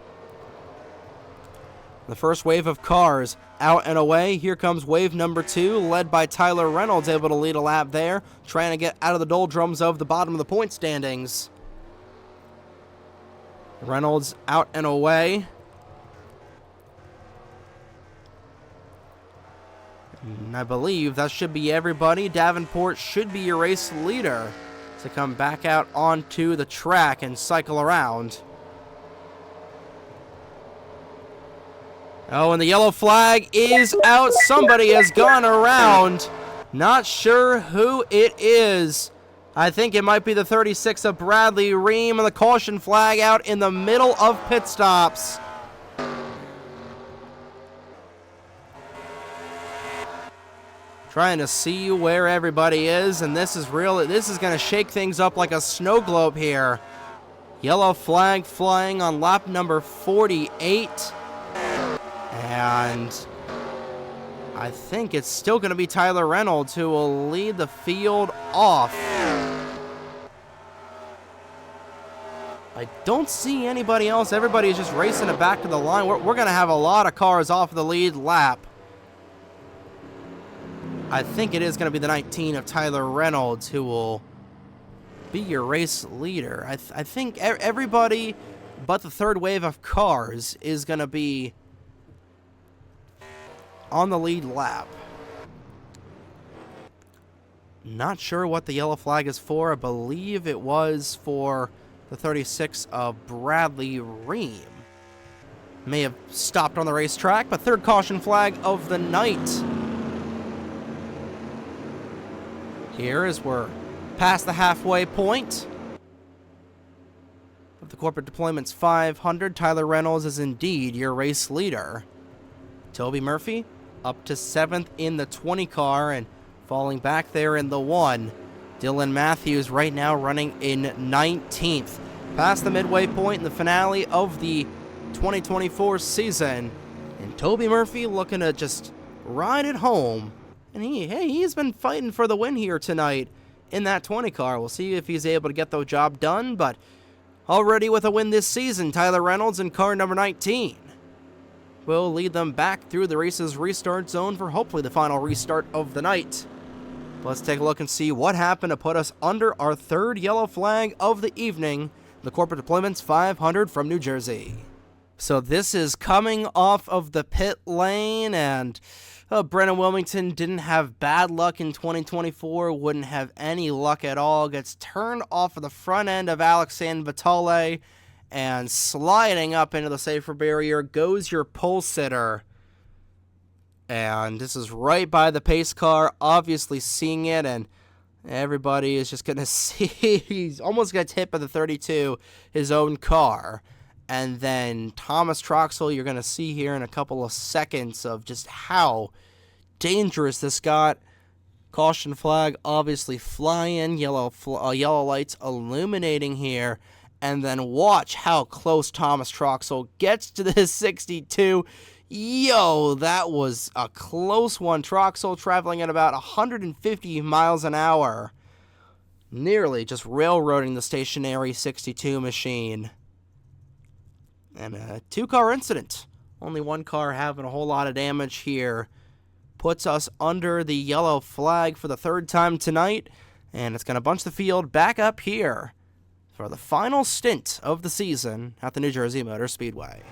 The first wave of cars out and away. Here comes wave number 2, led by Tyler Reynolds, able to lead a lap there, trying to get out of the doldrums of the bottom of the point standings. Reynolds out and away. And I believe that should be everybody. Davenport should be your race leader to come back out onto the track and cycle around. Oh, and the yellow flag is out. Somebody has gone around. Not sure who it is. I think it might be the 36 of Bradley Ream, and the caution flag out in the middle of pit stops. Trying to see where everybody is, and this is going to shake things up like a snow globe here. Yellow flag flying on lap number 48. And I think it's still going to be Tyler Reynolds who will lead the field off. I don't see anybody else. Everybody is just racing it back to the line. We're going to have a lot of cars off the lead lap. I think it is going to be the 19 of Tyler Reynolds who will be your race leader. I think everybody but the third wave of cars is going to be on the lead lap. Not sure what the yellow flag is for. I believe it was for the 36 of Bradley Ream. May have stopped on the racetrack, but third caution flag of the night. Here as we're past the halfway point of the Corporate Deployments 500, Tyler Reynolds is indeed your race leader. Toby Murphy up to 7th in the 20 car and falling back there in the 1. Dylan Matthews right now running in 19th. Past the midway point in the finale of the 2024 season. And Toby Murphy looking to just ride it home. And he's been fighting for the win here tonight in that 20 car. We'll see if he's able to get the job done, but already with a win this season, Tyler Reynolds in car number 19 will lead them back through the race's restart zone for hopefully the final restart of the night. Let's take a look and see what happened to put us under our third yellow flag of the evening, the Corporate Deployments 500 from New Jersey. So this is coming off of the pit lane, and Brennan Wilmington didn't have bad luck in 2024, wouldn't have any luck at all. Gets turned off of the front end of Alexandre Vitale, and sliding up into the safer barrier goes your pole sitter. And this is right by the pace car, obviously seeing it, and everybody is just going to see he's almost gets hit by the 32, his own car. And then Thomas Troxel, you're going to see here in a couple of seconds of just how dangerous this got. Caution flag obviously flying, yellow lights illuminating here. And then watch how close Thomas Troxel gets to this 62. Yo, that was a close one. Troxel traveling at about 150 miles an hour. Nearly just railroading the stationary 62 machine. And a two-car incident. Only one car having a whole lot of damage here. Puts us under the yellow flag for the third time tonight. And it's going to bunch the field back up here for the final stint of the season at the New Jersey Motor Speedway.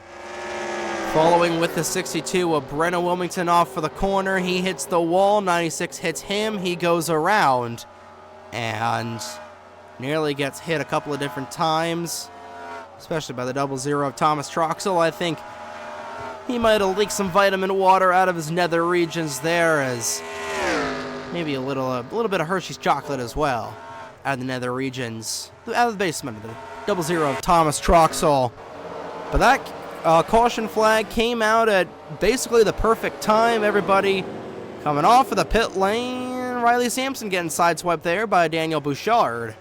Following with the 62 of Brenna Wilmington off for the corner. He hits the wall. 96 hits him. He goes around and nearly gets hit a couple of different times, especially by the 00 of Thomas Troxel. I think he might have leaked some vitamin water out of his nether regions there, as maybe a little bit of Hershey's chocolate as well out of the nether regions, out of the basement of the 00 of Thomas Troxel. But that caution flag came out at basically the perfect time. Everybody coming off of the pit lane. Riley Sampson getting sideswiped there by Daniel Bouchard.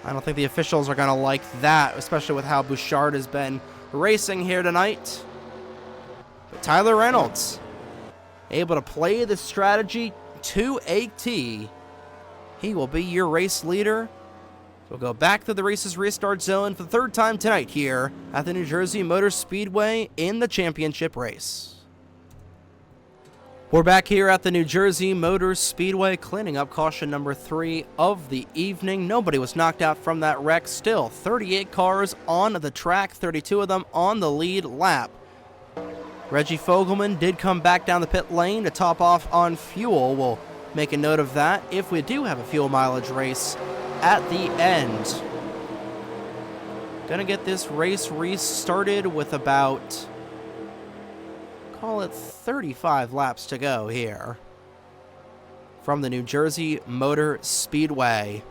I don't think the officials are going to like that, especially with how Bouchard has been racing here tonight. But Tyler Reynolds able to play the strategy to a T. He will be your race leader. We'll go back to the race's restart zone for the third time tonight here at the New Jersey Motor Speedway in the championship race. We're back here at the New Jersey Motor Speedway, cleaning up caution number 3 of the evening. Nobody was knocked out from that wreck. Still 38 cars on the track, 32 of them on the lead lap. Reggie Fogelman did come back down the pit lane to top off on fuel. We'll make a note of that if we do have a fuel mileage race at the end. Gonna get this race restarted with about, call it 35 laps to go here from the New Jersey Motor Speedway.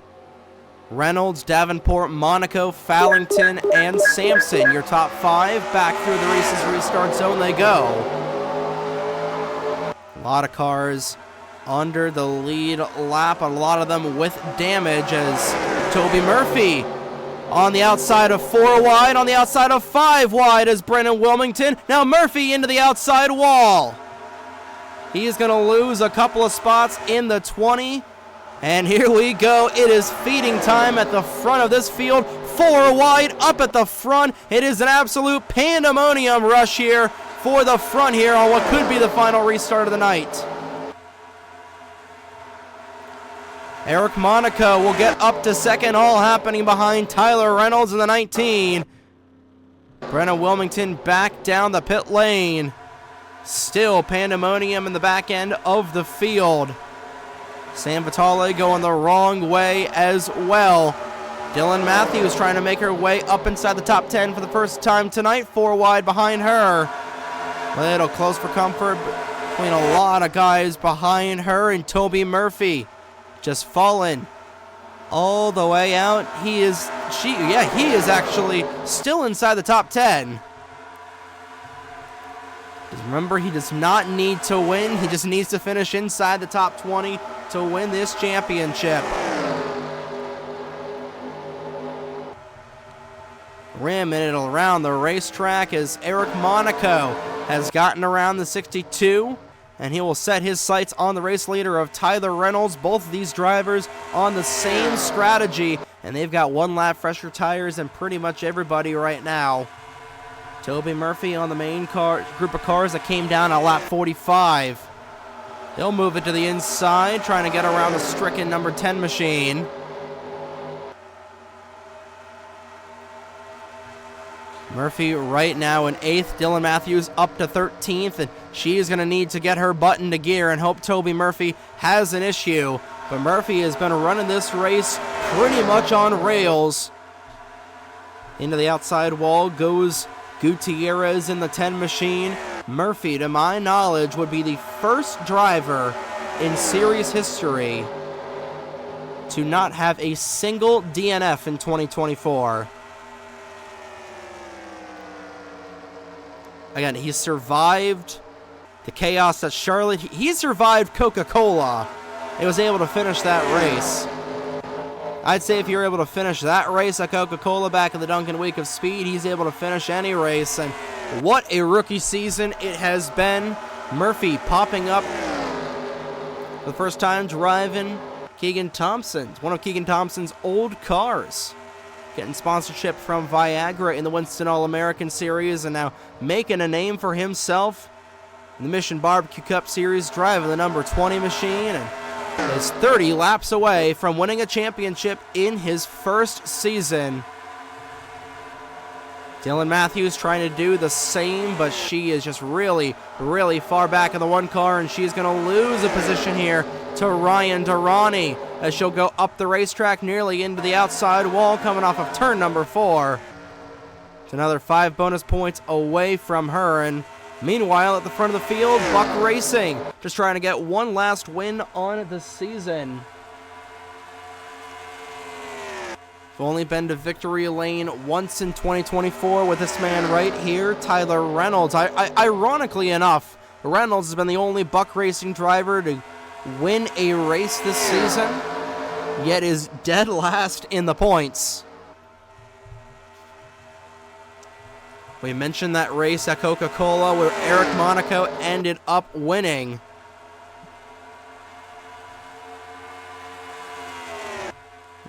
Reynolds, Davenport, Monaco, Fallington, and Sampson, your top 5. Back through the race's restart zone they go. A lot of cars under the lead lap, a lot of them with damage, as Toby Murphy on the outside of 4 wide, on the outside of 5 wide as Brennan Wilmington. Now Murphy into the outside wall. He's going to lose a couple of spots in the 20. And here we go. It is feeding time at the front of this field. 4 wide up at the front. It is an absolute pandemonium rush here for the front here on what could be the final restart of the night. Eric Monaco will get up to second, all happening behind Tyler Reynolds in the 19. Brenna Wilmington back down the pit lane. Still pandemonium in the back end of the field. Sam Vitale going the wrong way as well. Dylan Matthews trying to make her way up inside the top 10 for the first time tonight. 4 wide behind her. Little close for comfort between a lot of guys behind her, and Toby Murphy just fallen all the way out. He is actually still inside the top 10. Remember, he does not need to win. He just needs to finish inside the top 20 to win this championship. Rimming it around the racetrack as Eric Monaco has gotten around the 62. And he will set his sights on the race leader of Tyler Reynolds. Both of these drivers on the same strategy. And they've got 1 lap fresher tires than pretty much everybody right now. Toby Murphy on the main group of cars that came down at lap 45. They'll move it to the inside, trying to get around the stricken number 10 machine. Murphy right now in 8th. Dylan Matthews up to 13th, and she is going to need to get her butt into gear and hope Toby Murphy has an issue. But Murphy has been running this race pretty much on rails. Into the outside wall goes Gutierrez in the 10 machine. Murphy, to my knowledge, would be the first driver in series history to not have a single DNF in 2024. Again, he survived the chaos at Charlotte. He survived Coca-Cola. He was able to finish that race. I'd say if you're able to finish that race at Coca-Cola back in the Duncan Week of Speed, he's able to finish any race. And What a rookie season it has been. Murphy popping up for the first time, driving Keegan Thompson's, one of Keegan Thompson's old cars. Getting sponsorship from Viagra in the Winston All-American Series and now making a name for himself in the Mission Barbecue Cup Series, driving the number 20 machine, and is 30 laps away from winning a championship in his first season. Dylan Matthews trying to do the same, but she is just really, really far back in the one car, and she's going to lose a position here to Ryan Durrani as she'll go up the racetrack nearly into the outside wall coming off of turn number 4. It's another 5 bonus points away from her, and meanwhile at the front of the field, Buck Racing just trying to get one last win on the season. We've only been to victory lane once in 2024 with this man right here, Tyler Reynolds. Ironically enough, Reynolds has been the only Buck Racing driver to win a race this season, yet is dead last in the points. We mentioned that race at Coca-Cola where Eric Monaco ended up winning.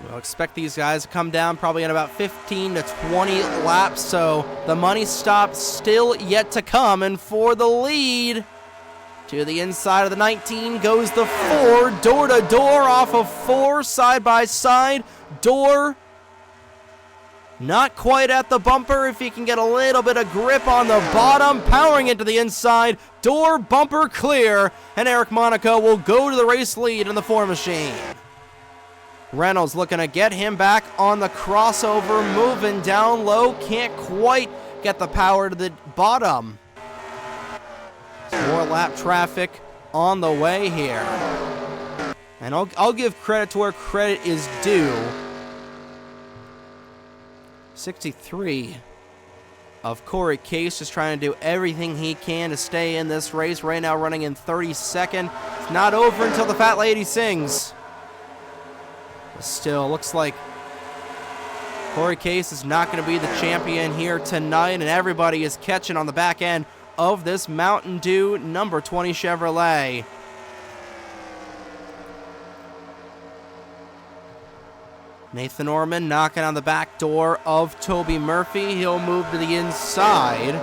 We'll expect these guys to come down probably in about 15 to 20 laps, so the money stop still yet to come, and for the lead to the inside of the 19 goes the 4, door to door off of 4, side by side. Door not quite at the bumper. If he can get a little bit of grip on the bottom, powering into the inside. Door, bumper clear, and Eric Monaco will go to the race lead in the 4 machine. Reynolds looking to get him back on the crossover, moving down low, can't quite get the power to the bottom. More lap traffic on the way here. And I'll give credit to where credit is due. 63 of Corey Case just trying to do everything he can to stay in this race. Right now running in 32nd. It's not over until the fat lady sings. Still looks like Corey Case is not going to be the champion here tonight, and everybody is catching on the back end of this Mountain Dew number 20 Chevrolet. Nathan Orman knocking on the back door of Toby Murphy. He'll move to the inside.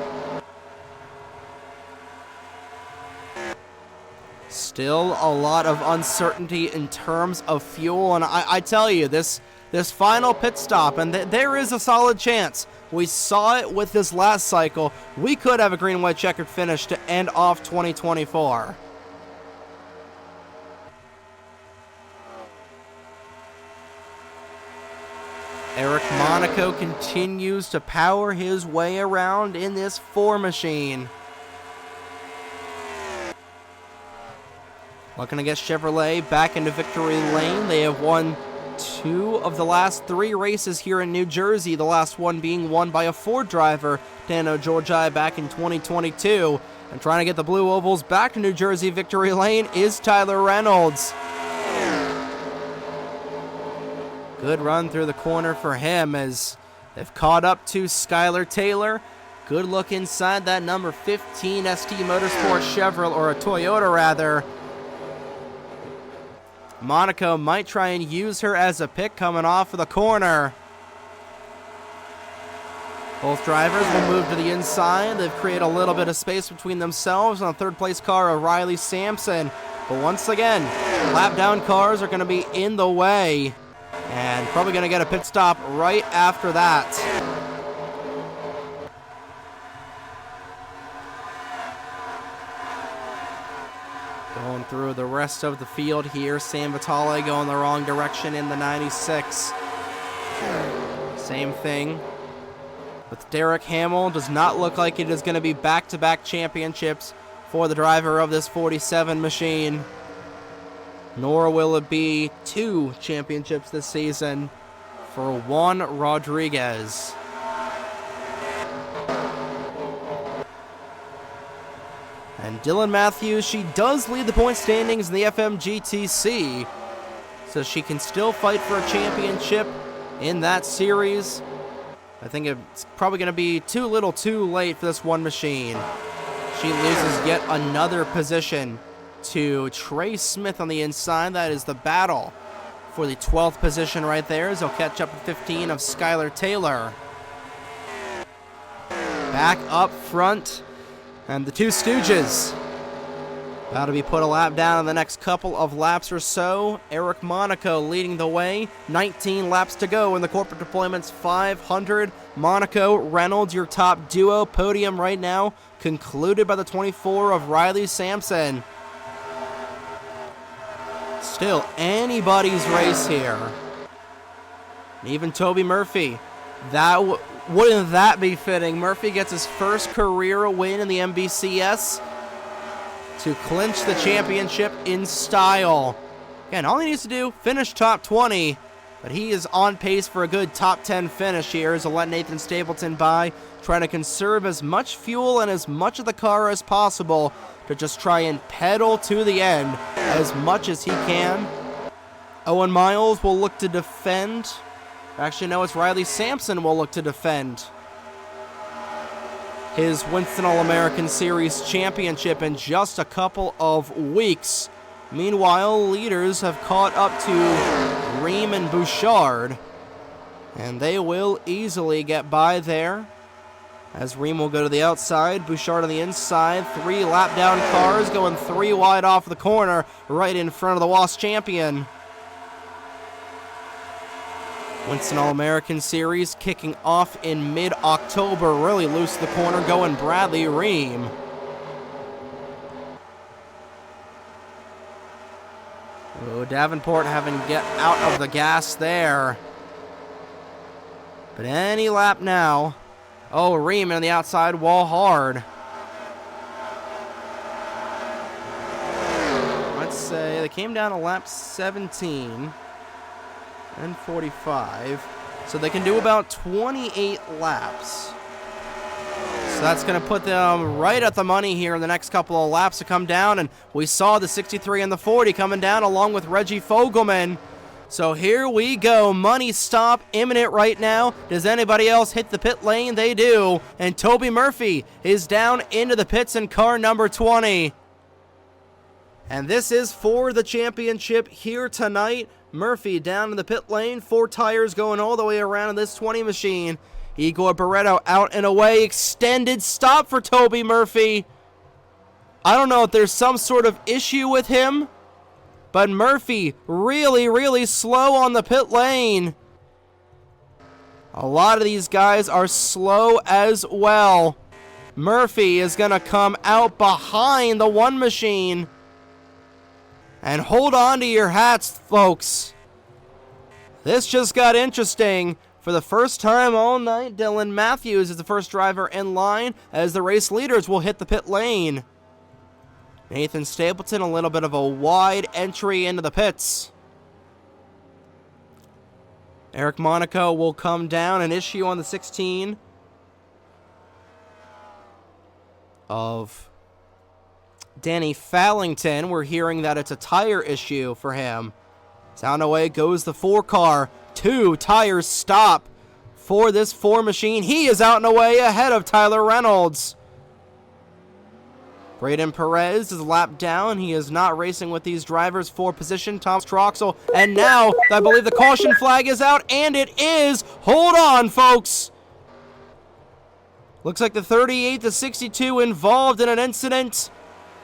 Still a lot of uncertainty in terms of fuel, and I tell you, this final pit stop, and there is a solid chance. We saw it with this last cycle. We could have a green and white checkered finish to end off 2024. Eric Monaco continues to power his way around in this 4 machine. Looking to get Chevrolet back into victory lane. They have won 2 of the last 3 races here in New Jersey, the last one being won by a Ford driver, Dano Georgi, back in 2022. And trying to get the Blue Ovals back to New Jersey victory lane is Tyler Reynolds. Good run through the corner for him as they've caught up to Skylar Taylor. Good look inside that number 15 ST Motorsport Chevrolet, or a Toyota rather. Monaco might try and use her as a pick coming off of the corner. Both drivers will move to the inside. They've created a little bit of space between themselves on the 3rd place car of Riley Sampson. But once again, lap down cars are going to be in the way. And probably going to get a pit stop right after that. Going through the rest of the field here. Sam Vitale going the wrong direction in the 96. Same thing with Derek Hamill. Does not look like it is going to be back-to-back championships for the driver of this 47 machine. Nor will it be 2 championships this season for Juan Rodriguez. And Dylan Matthews, she does lead the point standings in the FMGTC, so she can still fight for a championship in that series. I think it's probably going to be too little too late for this one machine. She loses yet another position to Trey Smith on the inside. That is the battle for the 12th position right there, as he'll catch up to 15 of Skylar Taylor. Back up front, and the two Stooges about to be put a lap down in the next couple of laps or so. Eric Monaco leading the way. 19 laps to go in the Corporate Deployments 500. Monaco, Reynolds, your top duo. Podium right now concluded by the 24 of Riley Sampson. Still anybody's race here. And even Toby Murphy. Wouldn't that be fitting? Murphy gets his first career win in the MBCS to clinch the championship in style. Again, all he needs to do, finish top 20, but he is on pace for a good top 10 finish here as he'll let Nathan Stapleton by, trying to conserve as much fuel and as much of the car as possible to just try and pedal to the end as much as he can. Owen Miles will look to defend. Actually, no, it's Riley Sampson will look to defend his Winston All-American Series championship in just a couple of weeks. Meanwhile, leaders have caught up to Ream and Bouchard, and they will easily get by there, as Ream will go to the outside, Bouchard on the inside. 3 lap down cars going 3 wide off the corner, right in front of the WASP champion. Winston All-American Series kicking off in mid-October. Really loose the corner going Bradley Ream. Oh, Davenport having to get out of the gas there. But any lap now. Oh, Ream on the outside wall hard. Let's say they came down to lap 17. And 45. So they can do about 28 laps. So that's going to put them right at the money here in the next couple of laps to come down. And we saw the 63 and the 40 coming down along with Reggie Fogelman. So here we go. Money stop imminent right now. Does anybody else hit the pit lane? They do. And Toby Murphy is down into the pits in car number 20. And this is for the championship here tonight. Murphy down in the pit lane, 4 tires going all the way around in this 20 machine. Igor Barreto out and away, extended stop for Toby Murphy. I don't know if there's some sort of issue with him, but Murphy really, really slow on the pit lane. A lot of these guys are slow as well. Murphy is going to come out behind the 1 machine. And hold on to your hats, folks. This just got interesting. For the first time all night, Dylan Matthews is the first driver in line as the race leaders will hit the pit lane. Nathan Stapleton, a little bit of a wide entry into the pits. Eric Monaco will come down, an issue on the 16 of Danny Fallington. We're hearing that it's a tire issue for him. Down away goes the 4 car. 2 tires stop for this 4 machine. He is out and away ahead of Tyler Reynolds. Braden Perez is lapped down. He is not racing with these drivers for position. Thomas Troxel. And now I believe the caution flag is out, and it is. Hold on, folks. Looks like the 38 to 62 involved in an incident.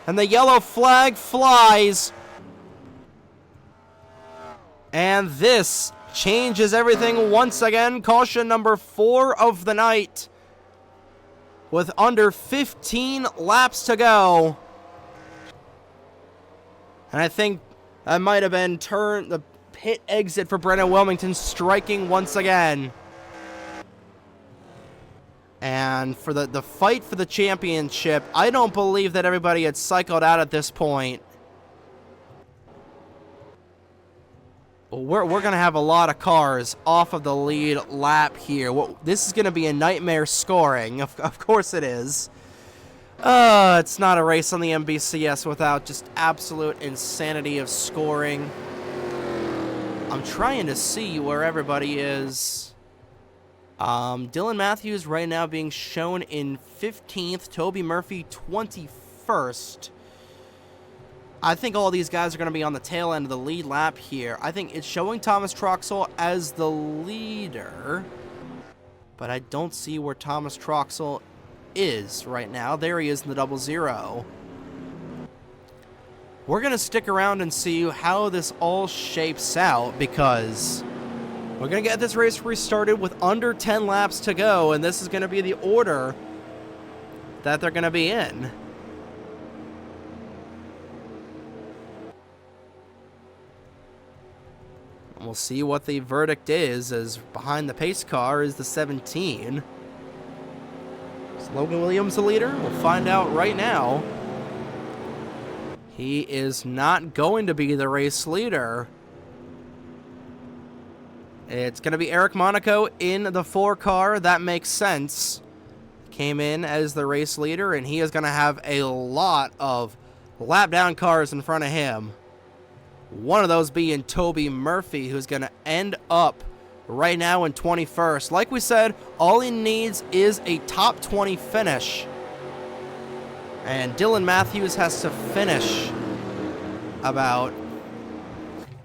And the yellow flag flies. And this changes everything once again. Caution number 4 of the night. With under 15 laps to go. And I think that might have been the pit exit for Brennan Wilmington, striking once again. And for the fight for the championship, I don't believe that everybody had cycled out at this point. We're going to have a lot of cars off of the lead lap here. This is going to be a nightmare scoring. Of course it is. It's not a race on the MBCS without just absolute insanity of scoring. I'm trying to see where everybody is Dylan Matthews right now being shown in 15th. Toby Murphy 21st. I think all these guys are going to be on the tail end of the lead lap here. I think it's showing Thomas Troxel as the leader, but I don't see where Thomas Troxel is right now. There he is in the 00. We're going to stick around and see how this all shapes out, because we're going to get this race restarted with under 10 laps to go, and this is going to be the order that they're going to be in. We'll see what the verdict is, as behind the pace car is the 17. Is Logan Williams the leader? We'll find out right now. He is not going to be the race leader. It's going to be Eric Monaco in the 4 car. That makes sense. Came in as the race leader, and he is going to have a lot of lap down cars in front of him. One of those being Toby Murphy, who's going to end up right now in 21st. Like we said, all he needs is a top 20 finish. And Dylan Matthews has to finish about,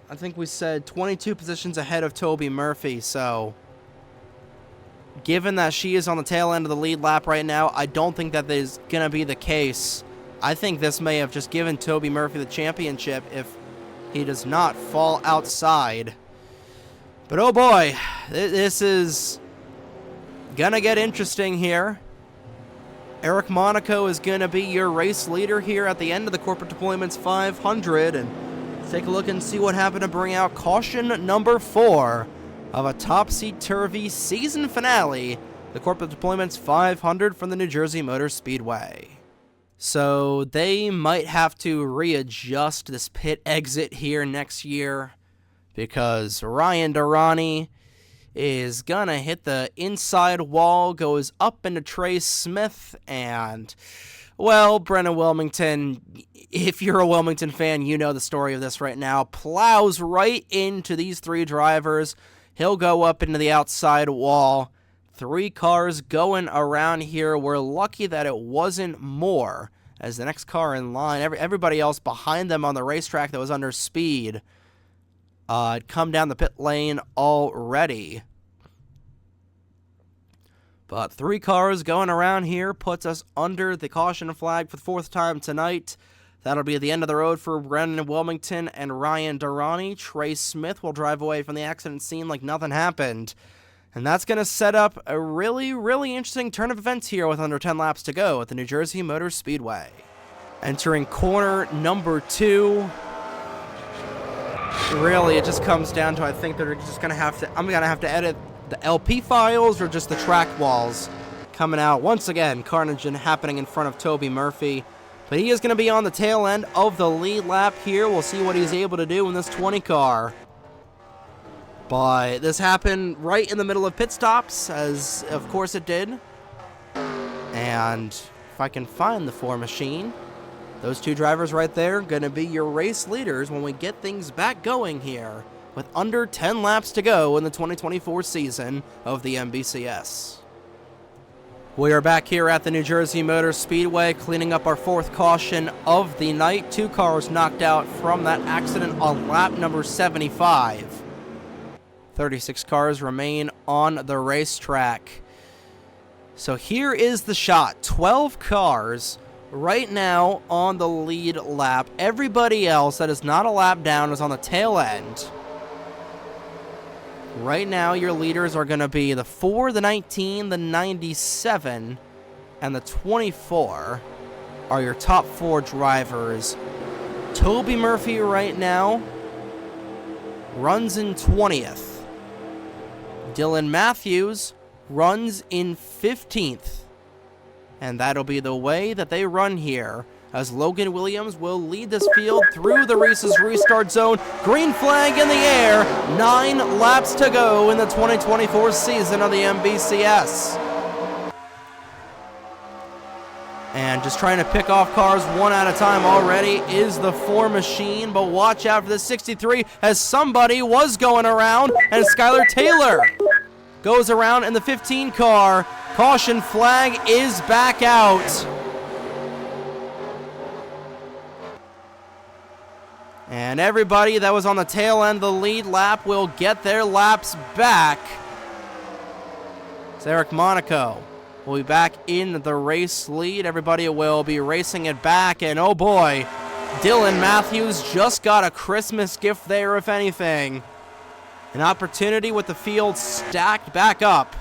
I think we said 22 positions ahead of Toby Murphy. So, given that she is on the tail end of the lead lap right now, I don't think that is going to be the case. I think this may have just given Toby Murphy the championship if he does not fall outside. But oh boy, this is gonna get interesting here. Eric Monaco is gonna be your race leader here at the end of the Corporate Deployments 500, and take a look and see what happened to bring out caution number 4 of a topsy-turvy season finale, the Corporate Deployments 500 from the New Jersey Motor Speedway. So they might have to readjust this pit exit here next year, because Ryan Durrani is gonna hit the inside wall, goes up into Trey Smith, and, well, Brennan Wilmington, if you're a Wilmington fan, you know the story of this right now, plows right into these 3 drivers. He'll go up into the outside wall. 3 cars going around here. We're lucky that it wasn't more, as the next car in line, everybody else behind them on the racetrack that was under speed had come down the pit lane already. But 3 cars going around here puts us under the caution flag for the 4th time tonight. That'll be the end of the road for Brennan Wilmington and Ryan Durrani. Trey Smith will drive away from the accident scene like nothing happened. And that's going to set up a really, really interesting turn of events here with under 10 laps to go at the New Jersey Motor Speedway. Entering corner number 2. Really, it just comes down to, I think they're just going to have to, I'm going to have to edit the LP files or just the track walls coming out. Once again, carnage happening in front of Toby Murphy. But he is going to be on the tail end of the lead lap here. We'll see what he's able to do in this 20 car. But this happened right in the middle of pit stops, as of course it did. And if I can find the 4 machine, those 2 drivers right there going to be your race leaders when we get things back going here with under 10 laps to go in the 2024 season of the MBCS. We are back here at the New Jersey Motor Speedway, cleaning up our 4th caution of the night. 2 cars knocked out from that accident on lap number 75. 36 cars remain on the racetrack. So here is the shot. 12 cars right now on the lead lap. Everybody else that is not a lap down is on the tail end. Right now, your leaders are going to be the 4, the 19, the 97, and the 24 are your top 4 drivers. Toby Murphy right now runs in 20th. Dylan Matthews runs in 15th. And that'll be the way that they run here, as Logan Williams will lead this field through the race's restart zone. Green flag in the air. 9 laps to go in the 2024 season of the MBCS. And just trying to pick off cars one at a time already is the 4 machine. But watch out for the 63, as somebody was going around, and Skylar Taylor goes around in the 15 car. Caution flag is back out. And everybody that was on the tail end of the lead lap will get their laps back. It's Eric Monaco will be back in the race lead. Everybody will be racing it back. And oh boy, Dylan Matthews just got a Christmas gift there, if anything. An opportunity with the field stacked back up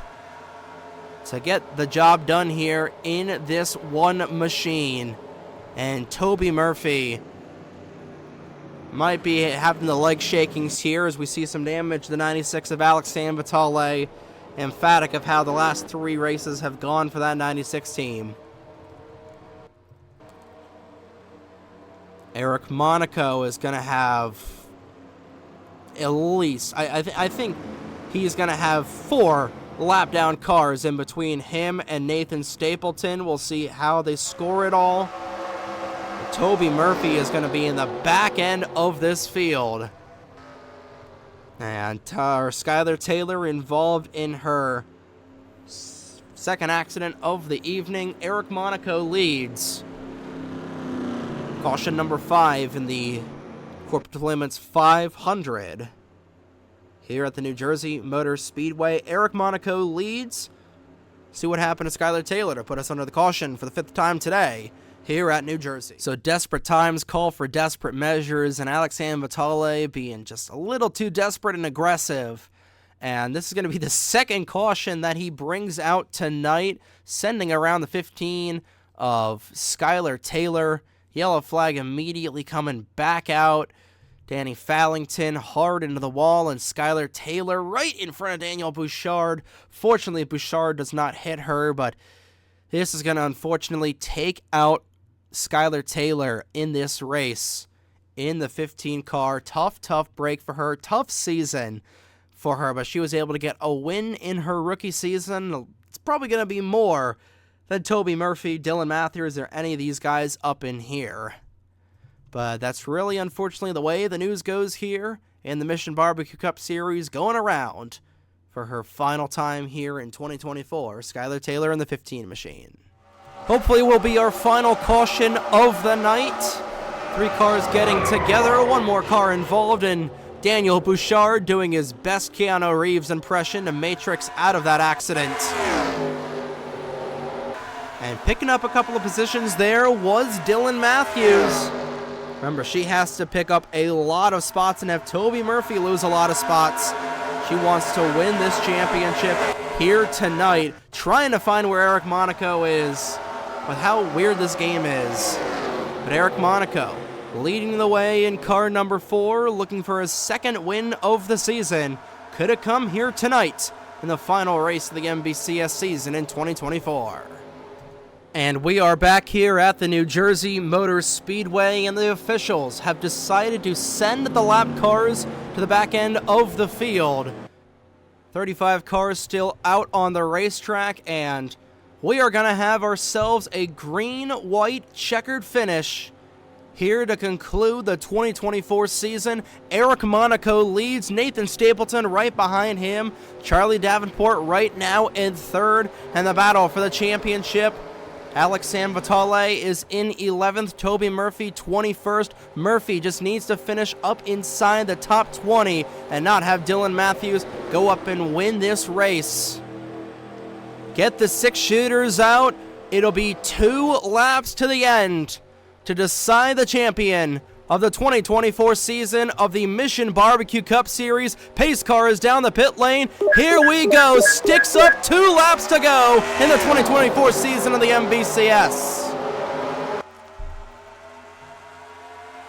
to get the job done here in this one machine. And Toby Murphy might be having the leg shakings here as we see some damage to the 96 of Alex Sanvatale. Emphatic of how the last 3 races have gone for that 96 team. Eric Monaco is going to have at least, I think he's going to have 4 lap down cars in between him and Nathan Stapleton. We'll see how they score it all. Toby Murphy is going to be in the back end of this field. And Skylar Taylor involved in her second accident of the evening. Eric Monaco leads. Caution number 5 in the Corporate Limits 500. Here at the New Jersey Motor Speedway, Eric Monaco leads. See what happened to Skylar Taylor to put us under the caution for the 5th time today here at New Jersey. So desperate times call for desperate measures, and Alex Sanvatale being just a little too desperate and aggressive. And this is going to be the second caution that he brings out tonight, sending around the 15 of Skylar Taylor. Yellow flag immediately coming back out. Danny Fallington hard into the wall, and Skylar Taylor right in front of Danielle Bouchard. Fortunately, Bouchard does not hit her, but this is going to unfortunately take out Skylar Taylor in this race in the 15 car. Tough break for her. Tough season for her, but she was able to get a win in her rookie season. It's probably going to be more than Toby Murphy, Dylan Matthews, or any of these guys up in here. But that's really, unfortunately, the way the news goes here in the Mission Barbecue Cup Series, going around for her final time here in 2024. Skylar Taylor in the 15 machine. Hopefully will be our final caution of the night. 3 cars getting together, 1 more car involved, and Daniel Bouchard doing his best Keanu Reeves impression to matrix out of that accident. And picking up a couple of positions there was Dylan Matthews. Remember, she has to pick up a lot of spots and have Toby Murphy lose a lot of spots. She wants to win this championship here tonight, trying to find where Eric Monaco is with how weird this game is. But Eric Monaco leading the way in car number 4, looking for his 2nd win of the season. Could it come here tonight in the final race of the MBCS season in 2024? And we are back here at the New Jersey Motor Speedway, and the officials have decided to send the lap cars to the back end of the field. 35 cars still out on the racetrack, and we are going to have ourselves a green-white checkered finish here to conclude the 2024 season. Eric Monaco leads, Nathan Stapleton right behind him, Charlie Davenport right now in 3rd, and the battle for the championship. Alex Sanvatale is in 11th, Toby Murphy 21st. Murphy just needs to finish up inside the top 20 and not have Dylan Matthews go up and win this race. Get the 6 shooters out. It'll be 2 laps to the end to decide the champion of the 2024 season of the Mission Barbecue Cup Series. Pace car is down the pit lane. Here we go. Sticks up, 2 laps to go in the 2024 season of the MBCS.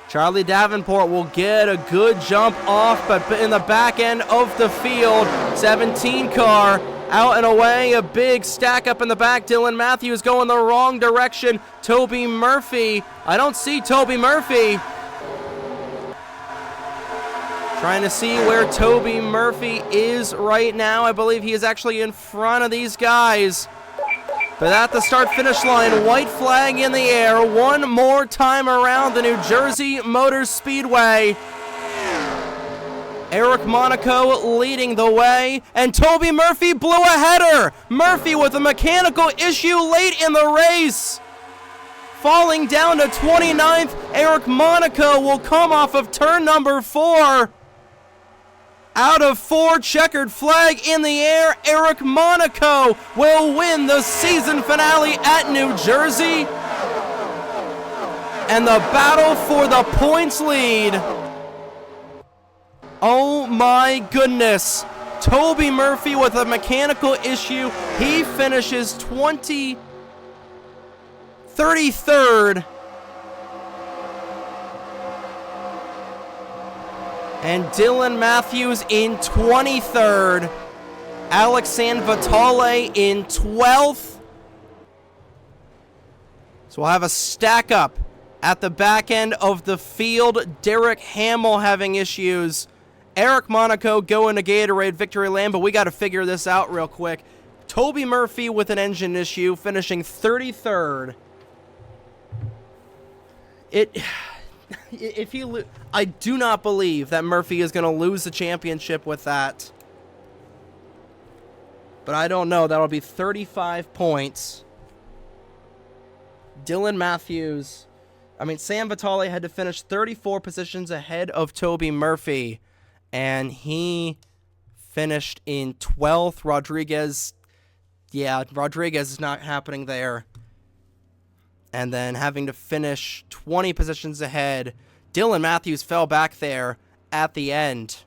Charlie Davenport will get a good jump off, but in the back end of the field, 17 car out and away, a big stack up in the back. Dylan Matthews going the wrong direction. Toby Murphy, I don't see Toby Murphy. Trying to see where Toby Murphy is right now. I believe he is actually in front of these guys. But at the start-finish line, white flag in the air. One more time around the New Jersey Motor Speedway. Eric Monaco leading the way, and Toby Murphy blew a header. Murphy with a mechanical issue late in the race. Falling down to 29th, Eric Monaco will come off of turn number 4. Out of 4, checkered flag in the air, Eric Monaco will win the season finale at New Jersey. And the battle for the points lead. Oh my goodness. Toby Murphy with a mechanical issue. He finishes 33rd. And Dylan Matthews in 23rd. Alexandre Vitale in 12th. So we'll have a stack up at the back end of the field. Derek Hamill having issues. Eric Monaco going to Gatorade Victory Lane, but we got to figure this out real quick. Toby Murphy with an engine issue, finishing 33rd. I do not believe that Murphy is going to lose the championship with that. But I don't know. That'll be 35 points. Dylan Matthews. Sam Vitale had to finish 34 positions ahead of Toby Murphy. And he finished in 12th. Rodriguez is not happening there. And then having to finish 20 positions ahead. Dylan Matthews fell back there at the end.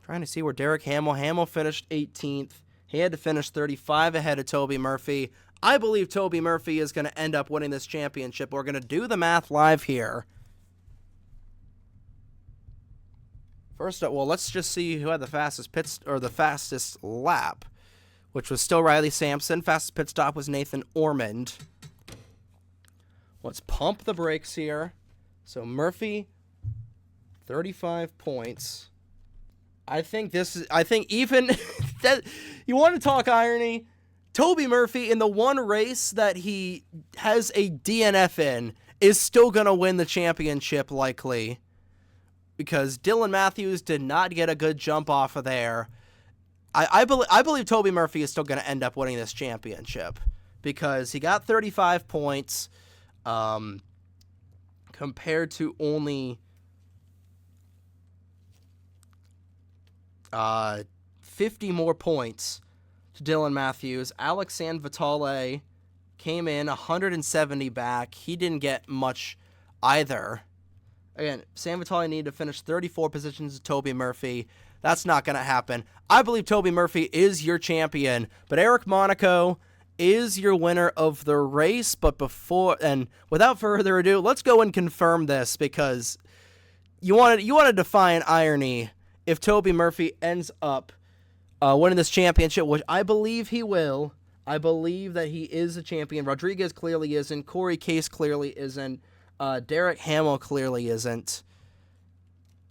Trying to see where Derek Hamill finished 18th. He had to finish 35 ahead of Toby Murphy. I believe Toby Murphy is going to end up winning this championship. We're going to do the math live here. First up, let's just see who had the fastest the fastest lap, which was still Riley Sampson. Fastest pit stop was Nathan Ormond. Let's pump the brakes here. So Murphy, 35 points. I think even that, you want to talk irony? Toby Murphy, in the one race that he has a DNF in, is still going to win the championship likely. Because Dylan Matthews did not get a good jump off of there. I believe Toby Murphy is still going to end up winning this championship. Because he got 35 points compared to only 50 more points to Dylan Matthews. Alexandre Vitale came in 170 back. He didn't get much either. Again, Sam Vitale needed to finish 34 positions to Toby Murphy. That's not going to happen. I believe Toby Murphy is your champion, but Eric Monaco is your winner of the race. But without further ado, let's go and confirm this, because you want to define irony if Toby Murphy ends up winning this championship, which I believe he will. I believe that he is a champion. Rodriguez clearly isn't. Corey Case clearly isn't. Derek Hamill clearly isn't.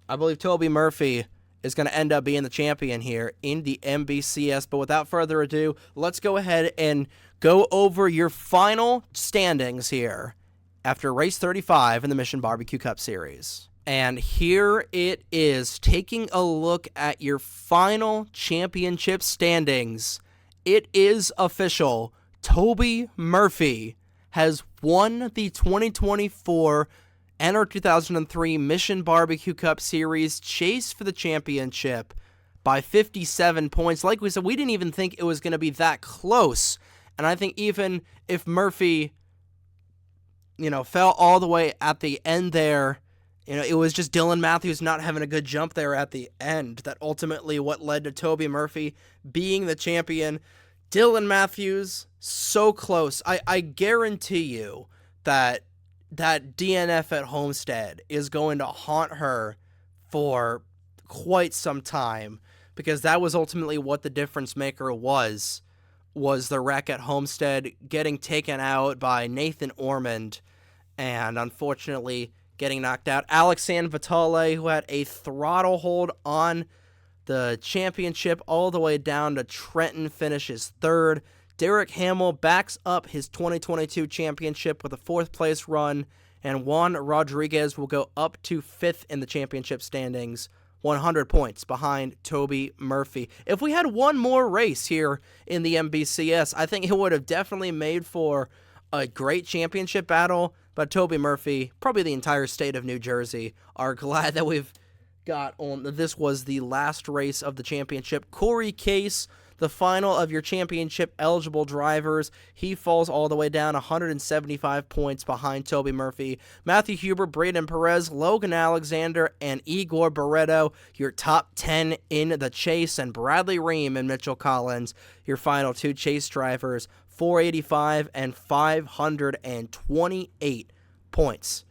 I believe Toby Murphy is going to end up being the champion here in the MBCS. But without further ado, let's go ahead and go over your final standings here after race 35 in the Mission Barbecue Cup Series. And here it is, taking a look at your final championship standings. It is official. Toby Murphy has won the 2024 NR2003 Mission Barbecue Cup Series chase for the championship by 57 points. Like we said, we didn't even think it was going to be that close. And I think even if Murphy, fell all the way at the end there, it was just Dylan Matthews not having a good jump there at the end that ultimately what led to Toby Murphy being the champion. Dylan Matthews, so close. I guarantee you that DNF at Homestead is going to haunt her for quite some time, because that was ultimately what the difference maker was the wreck at Homestead, getting taken out by Nathan Ormond and unfortunately getting knocked out. Alexandre Vitale, who had a throttle hold on the championship all the way down to Trenton, finishes third. Derek Hamill backs up his 2022 championship with a fourth place run and Juan Rodriguez will go up to 5th in the championship standings, 100 points behind Toby Murphy. If we had one more race here in the MBCS, I think it would have definitely made for a great championship battle, but Toby Murphy, probably the entire state of New Jersey, are glad that we've got on. This was the last race of the championship. Corey Case, the final of your championship eligible drivers, he falls all the way down 175 points behind Toby Murphy. Matthew Huber, Braden Perez, Logan Alexander, and Igor Barreto, your top 10 in the chase, and Bradley Ream and Mitchell Collins, your final 2 chase drivers, 485 and 528 points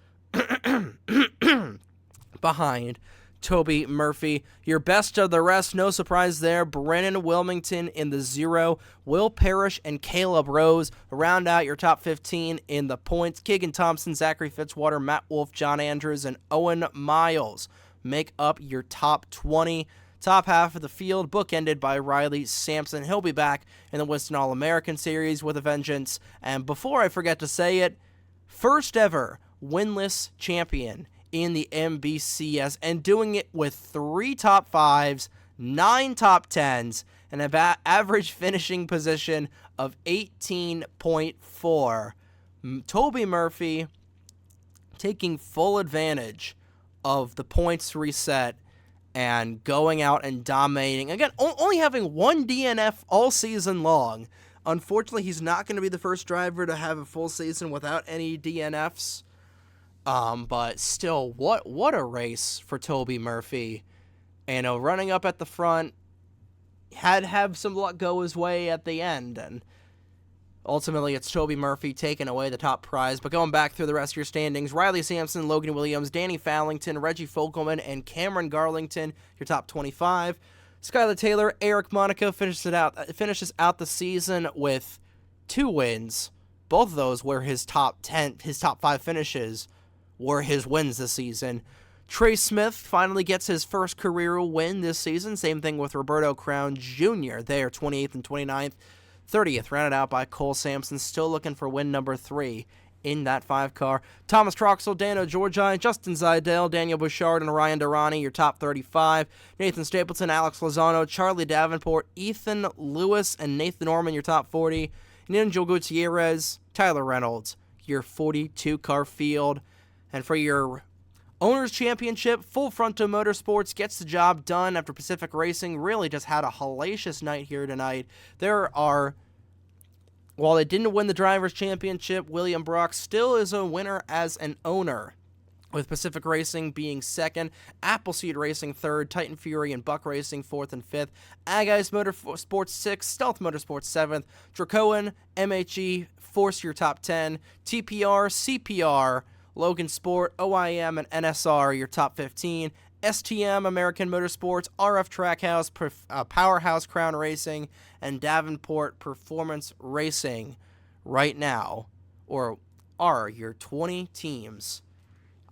behind Toby Murphy. Your best of the rest, no surprise there. Brennan Wilmington in the 0. Will Parrish and Caleb Rose round out your top 15 in the points. Keegan Thompson, Zachary Fitzwater, Matt Wolf, John Andrews, and Owen Miles make up your top 20. Top half of the field bookended by Riley Sampson. He'll be back in the Winston All-American Series with a vengeance. And before I forget to say it, first ever winless champion in the MBCS, and doing it with 3 top 5s, 9 top 10s, and an average finishing position of 18.4. Toby Murphy taking full advantage of the points reset and going out and dominating. Again, only having 1 DNF all season long. Unfortunately, he's not going to be the first driver to have a full season without any DNFs. But still, what a race for Toby Murphy. Running up at the front, had to have some luck go his way at the end, and ultimately it's Toby Murphy taking away the top prize. But going back through the rest of your standings, Riley Sampson, Logan Williams, Danny Fallington, Reggie Fogelman, and Cameron Garlington, your top 25. Skylar Taylor, Eric Monaco finishes out the season with 2 wins. Both of those were his top 5 finishes were his wins this season. Trey Smith finally gets his first career win this season. Same thing with Roberto Crown Jr. There, 28th and 29th. 30th, rounded out by Cole Sampson, still looking for win number 3 in that 5-car. Thomas Troxel, Dano Georgi, Justin Zidell, Daniel Bouchard, and Ryan Durrani, your top 35. Nathan Stapleton, Alex Lozano, Charlie Davenport, Ethan Lewis, and Nathan Norman, your top 40. Ninja Gutierrez, Tyler Reynolds, your 42-car field. And for your Owners Championship, Full Frontal Motorsports gets the job done after Pacific Racing really just had a hellacious night here tonight. While they didn't win the Drivers' Championship, William Brock still is a winner as an owner, with Pacific Racing being 2nd, Appleseed Racing 3rd, Titan Fury and Buck Racing 4th and 5th, Ag Ice Motorsports 6th, Stealth Motorsports 7th, Dracoan, MHE, Force your top 10, TPR, CPR, Logan Sport, OIM, and NSR, your top 15. STM, American Motorsports, RF Trackhouse, Powerhouse Crown Racing, and Davenport Performance Racing right now, or are your 20 teams.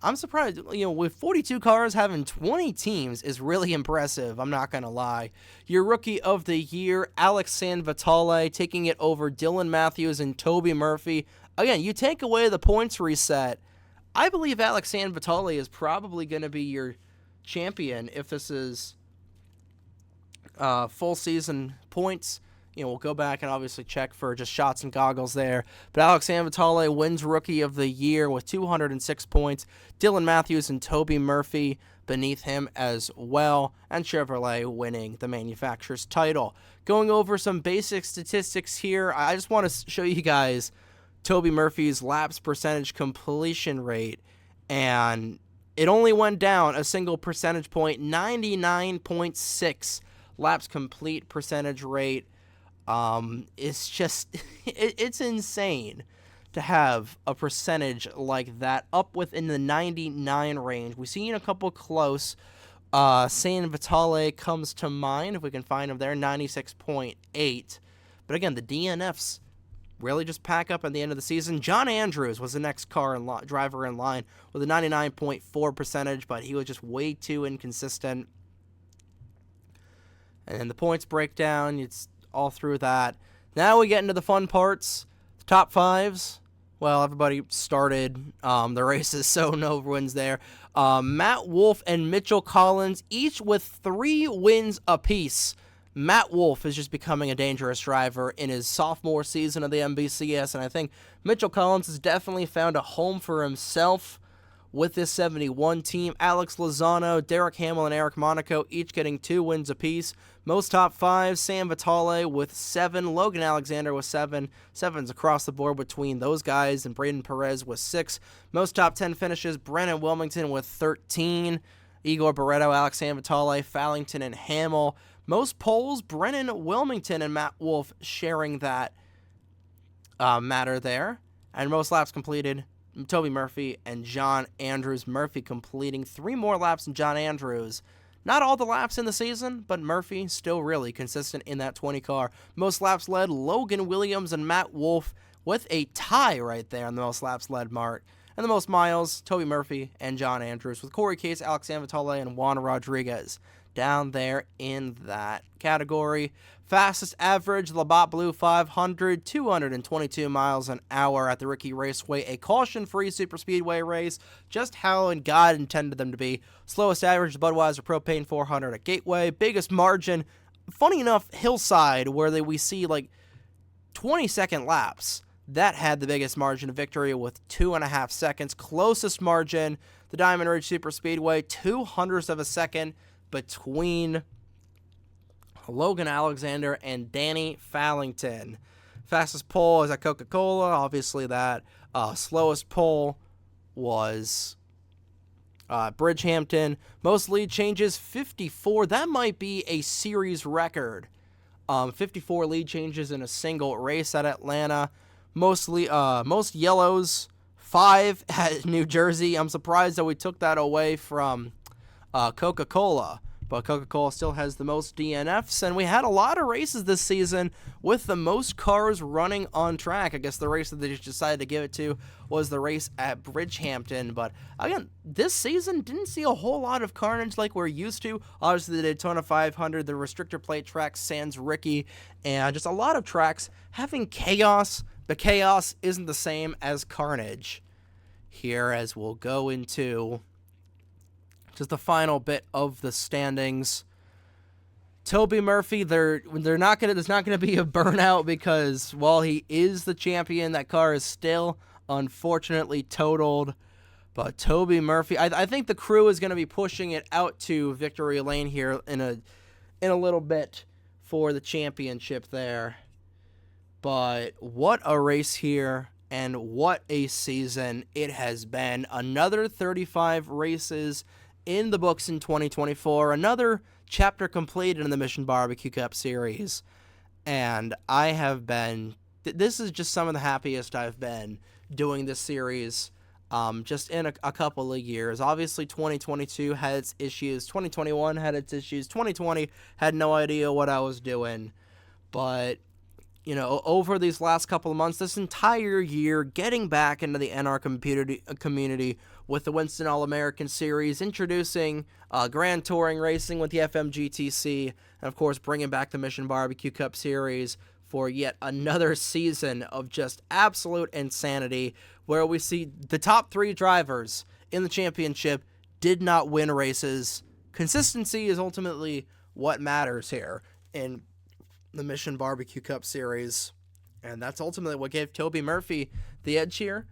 I'm surprised, with 42 cars, having 20 teams is really impressive, I'm not going to lie. Your Rookie of the Year, Alex Sanvitale, taking it over Dylan Matthews and Toby Murphy. Again, you take away the points reset, I believe Alex Sanvitale is probably going to be your champion if this is full season points. We'll go back and obviously check for just shots and goggles there. But Alex Sanvitale wins Rookie of the Year with 206 points. Dylan Matthews and Toby Murphy beneath him as well. And Chevrolet winning the manufacturer's title. Going over some basic statistics here, I just want to show you guys Toby Murphy's laps percentage completion rate, and it only went down a single percentage point, 99.6 laps complete percentage rate. It's just, it's insane to have a percentage like that up within the 99 range. We've seen a couple close. Sanvitale comes to mind, if we can find him there, 96.8. But again, the DNFs really just pack up at the end of the season. John Andrews was the next driver in line with a 99.4 percentage, but he was just way too inconsistent. And then the points breakdown, it's all through that. Now we get into the fun parts. The top 5s. well, everybody started the races, so no wins there. Matt Wolff and Mitchell Collins, each with 3 wins apiece. Matt Wolff is just becoming a dangerous driver in his sophomore season of the MBCS, and I think Mitchell Collins has definitely found a home for himself with this 71 team. Alex Lozano, Derek Hamill, and Eric Monaco each getting 2 wins apiece. Most top 5, Sam Vitale with 7, Logan Alexander with 7. 7's across the board between those guys, and Braden Perez with 6. Most top 10 finishes, Brennan Wilmington with 13. Igor Barreto, Alex Sam Vitale, Fallington, and Hamill. Most poles, Brennan Wilmington and Matt Wolff sharing that matter there. And most laps completed, Toby Murphy and John Andrews. Murphy completing 3 more laps than John Andrews. Not all the laps in the season, but Murphy still really consistent in that 20 car. Most laps led, Logan Williams and Matt Wolff with a tie right there on the most laps led mark. And the most miles, Toby Murphy and John Andrews, with Corey Case, Alex Vitale, and Juan Rodriguez down there in that category. Fastest average, Labatt Blue 500, 222 miles an hour at the Ricky Raceway, a caution-free superspeedway race, just how God intended them to be. Slowest average, Budweiser Propane 400 at Gateway. Biggest margin, funny enough, Hillside, where we see like 20-second laps. That had the biggest margin of victory with 2.5 seconds. Closest margin, the Diamond Ridge Superspeedway, 0.02 of a second between Logan Alexander and Danny Fallington. Fastest pole is at Coca-Cola. Obviously that. Slowest pole was Bridgehampton. Most lead changes, 54. That might be a series record. 54 lead changes in a single race at Atlanta. Most yellows, 5 at New Jersey. I'm surprised that we took that away from Coca-Cola. But Coca-Cola still has the most DNFs, and we had a lot of races this season with the most cars running on track. I guess the race that they just decided to give it to was the race at Bridgehampton. But again, this season didn't see a whole lot of carnage like we're used to. Obviously, the Daytona 500, the restrictor plate track, Sans Ricky, and just a lot of tracks having chaos, but chaos isn't the same as carnage. Here, as we'll go into just the final bit of the standings. Toby Murphy, there's not gonna be a burnout because while he is the champion, that car is still unfortunately totaled. But Toby Murphy, I think the crew is gonna be pushing it out to victory lane here in a little bit for the championship there. But what a race here, and what a season it has been. Another 35 races in the books in 2024, another chapter completed in the Mission Barbecue Cup Series, and I have been, this is just some of the happiest I've been doing this series, just in a couple of years. Obviously, 2022 had its issues, 2021 had its issues, 2020 had no idea what I was doing, but over these last couple of months, this entire year, getting back into the NR community with the Winston All-American Series, introducing Grand Touring Racing with the FMGTC, and of course bringing back the Mission Barbecue Cup Series for yet another season of just absolute insanity, where we see the top 3 drivers in the championship did not win races. Consistency is ultimately what matters here in the Mission Barbecue Cup Series, and that's ultimately what gave Toby Murphy the edge here,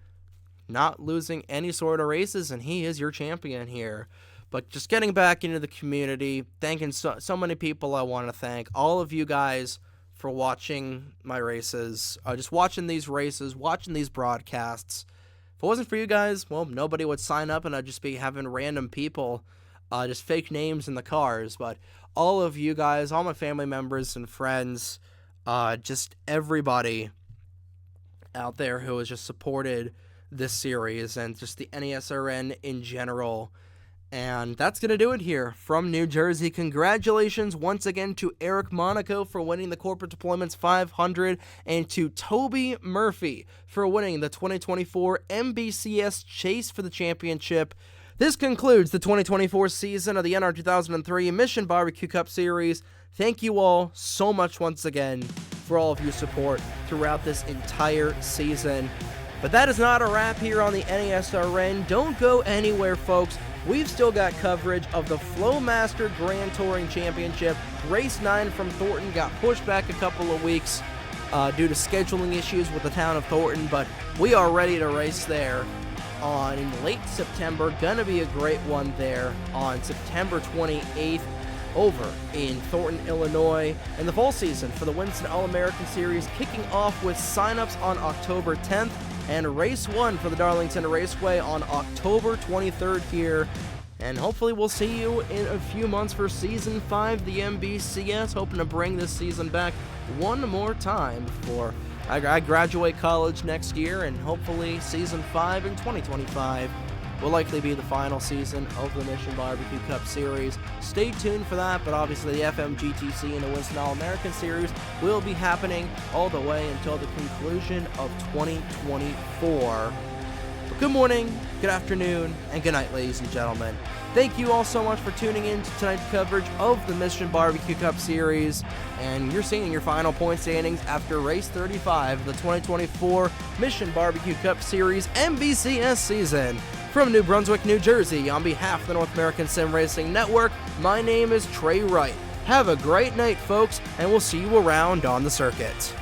not losing any sort of races, and he is your champion here. But just getting back into the community, thanking so many people I want to thank, all of you guys for watching my races, just watching these races, watching these broadcasts. If it wasn't for you guys, well, nobody would sign up, and I'd just be having random people, just fake names in the cars. But all of you guys, all my family members and friends, just everybody out there who has just supported this series and just the NESRN in general. And that's going to do it here from New Jersey. Congratulations once again to Eric Monaco for winning the Corporate Deployments 500, and to Toby Murphy for winning the 2024 MBCS Chase for the Championship. This concludes the 2024 season of the NR2003 Mission Barbecue Cup Series. Thank you all so much once again for all of your support throughout this entire season. But that is not a wrap here on the NASRN. Don't go anywhere, folks. We've still got coverage of the Flowmaster Grand Touring Championship. Race 9 from Thornton got pushed back a couple of weeks due to scheduling issues with the town of Thornton, but we are ready to race there in late September. Gonna be a great one there on September 28th over in Thornton, Illinois. And the fall season for the Winston All-American Series kicking off with signups on October 10th and race 1 for the Darlington Raceway on October 23rd here. And hopefully we'll see you in a few months for Season 5 of the MBCS, hoping to bring this season back one more time before I graduate college next year, and hopefully Season 5 in 2025 will likely be the final season of the Mission BBQ Cup Series. Stay tuned for that, but obviously the FMGTC and the Winston All-American Series will be happening all the way until the conclusion of 2024. But good morning, good afternoon, and good night, ladies and gentlemen. Thank you all so much for tuning in to tonight's coverage of the Mission BBQ Cup Series, and you're seeing your final point standings after race 35 of the 2024 Mission BBQ Cup Series MBCS season. From New Brunswick, New Jersey, on behalf of the North American Sim Racing Network, my name is Trey Wright. Have a great night, folks, and we'll see you around on the circuit.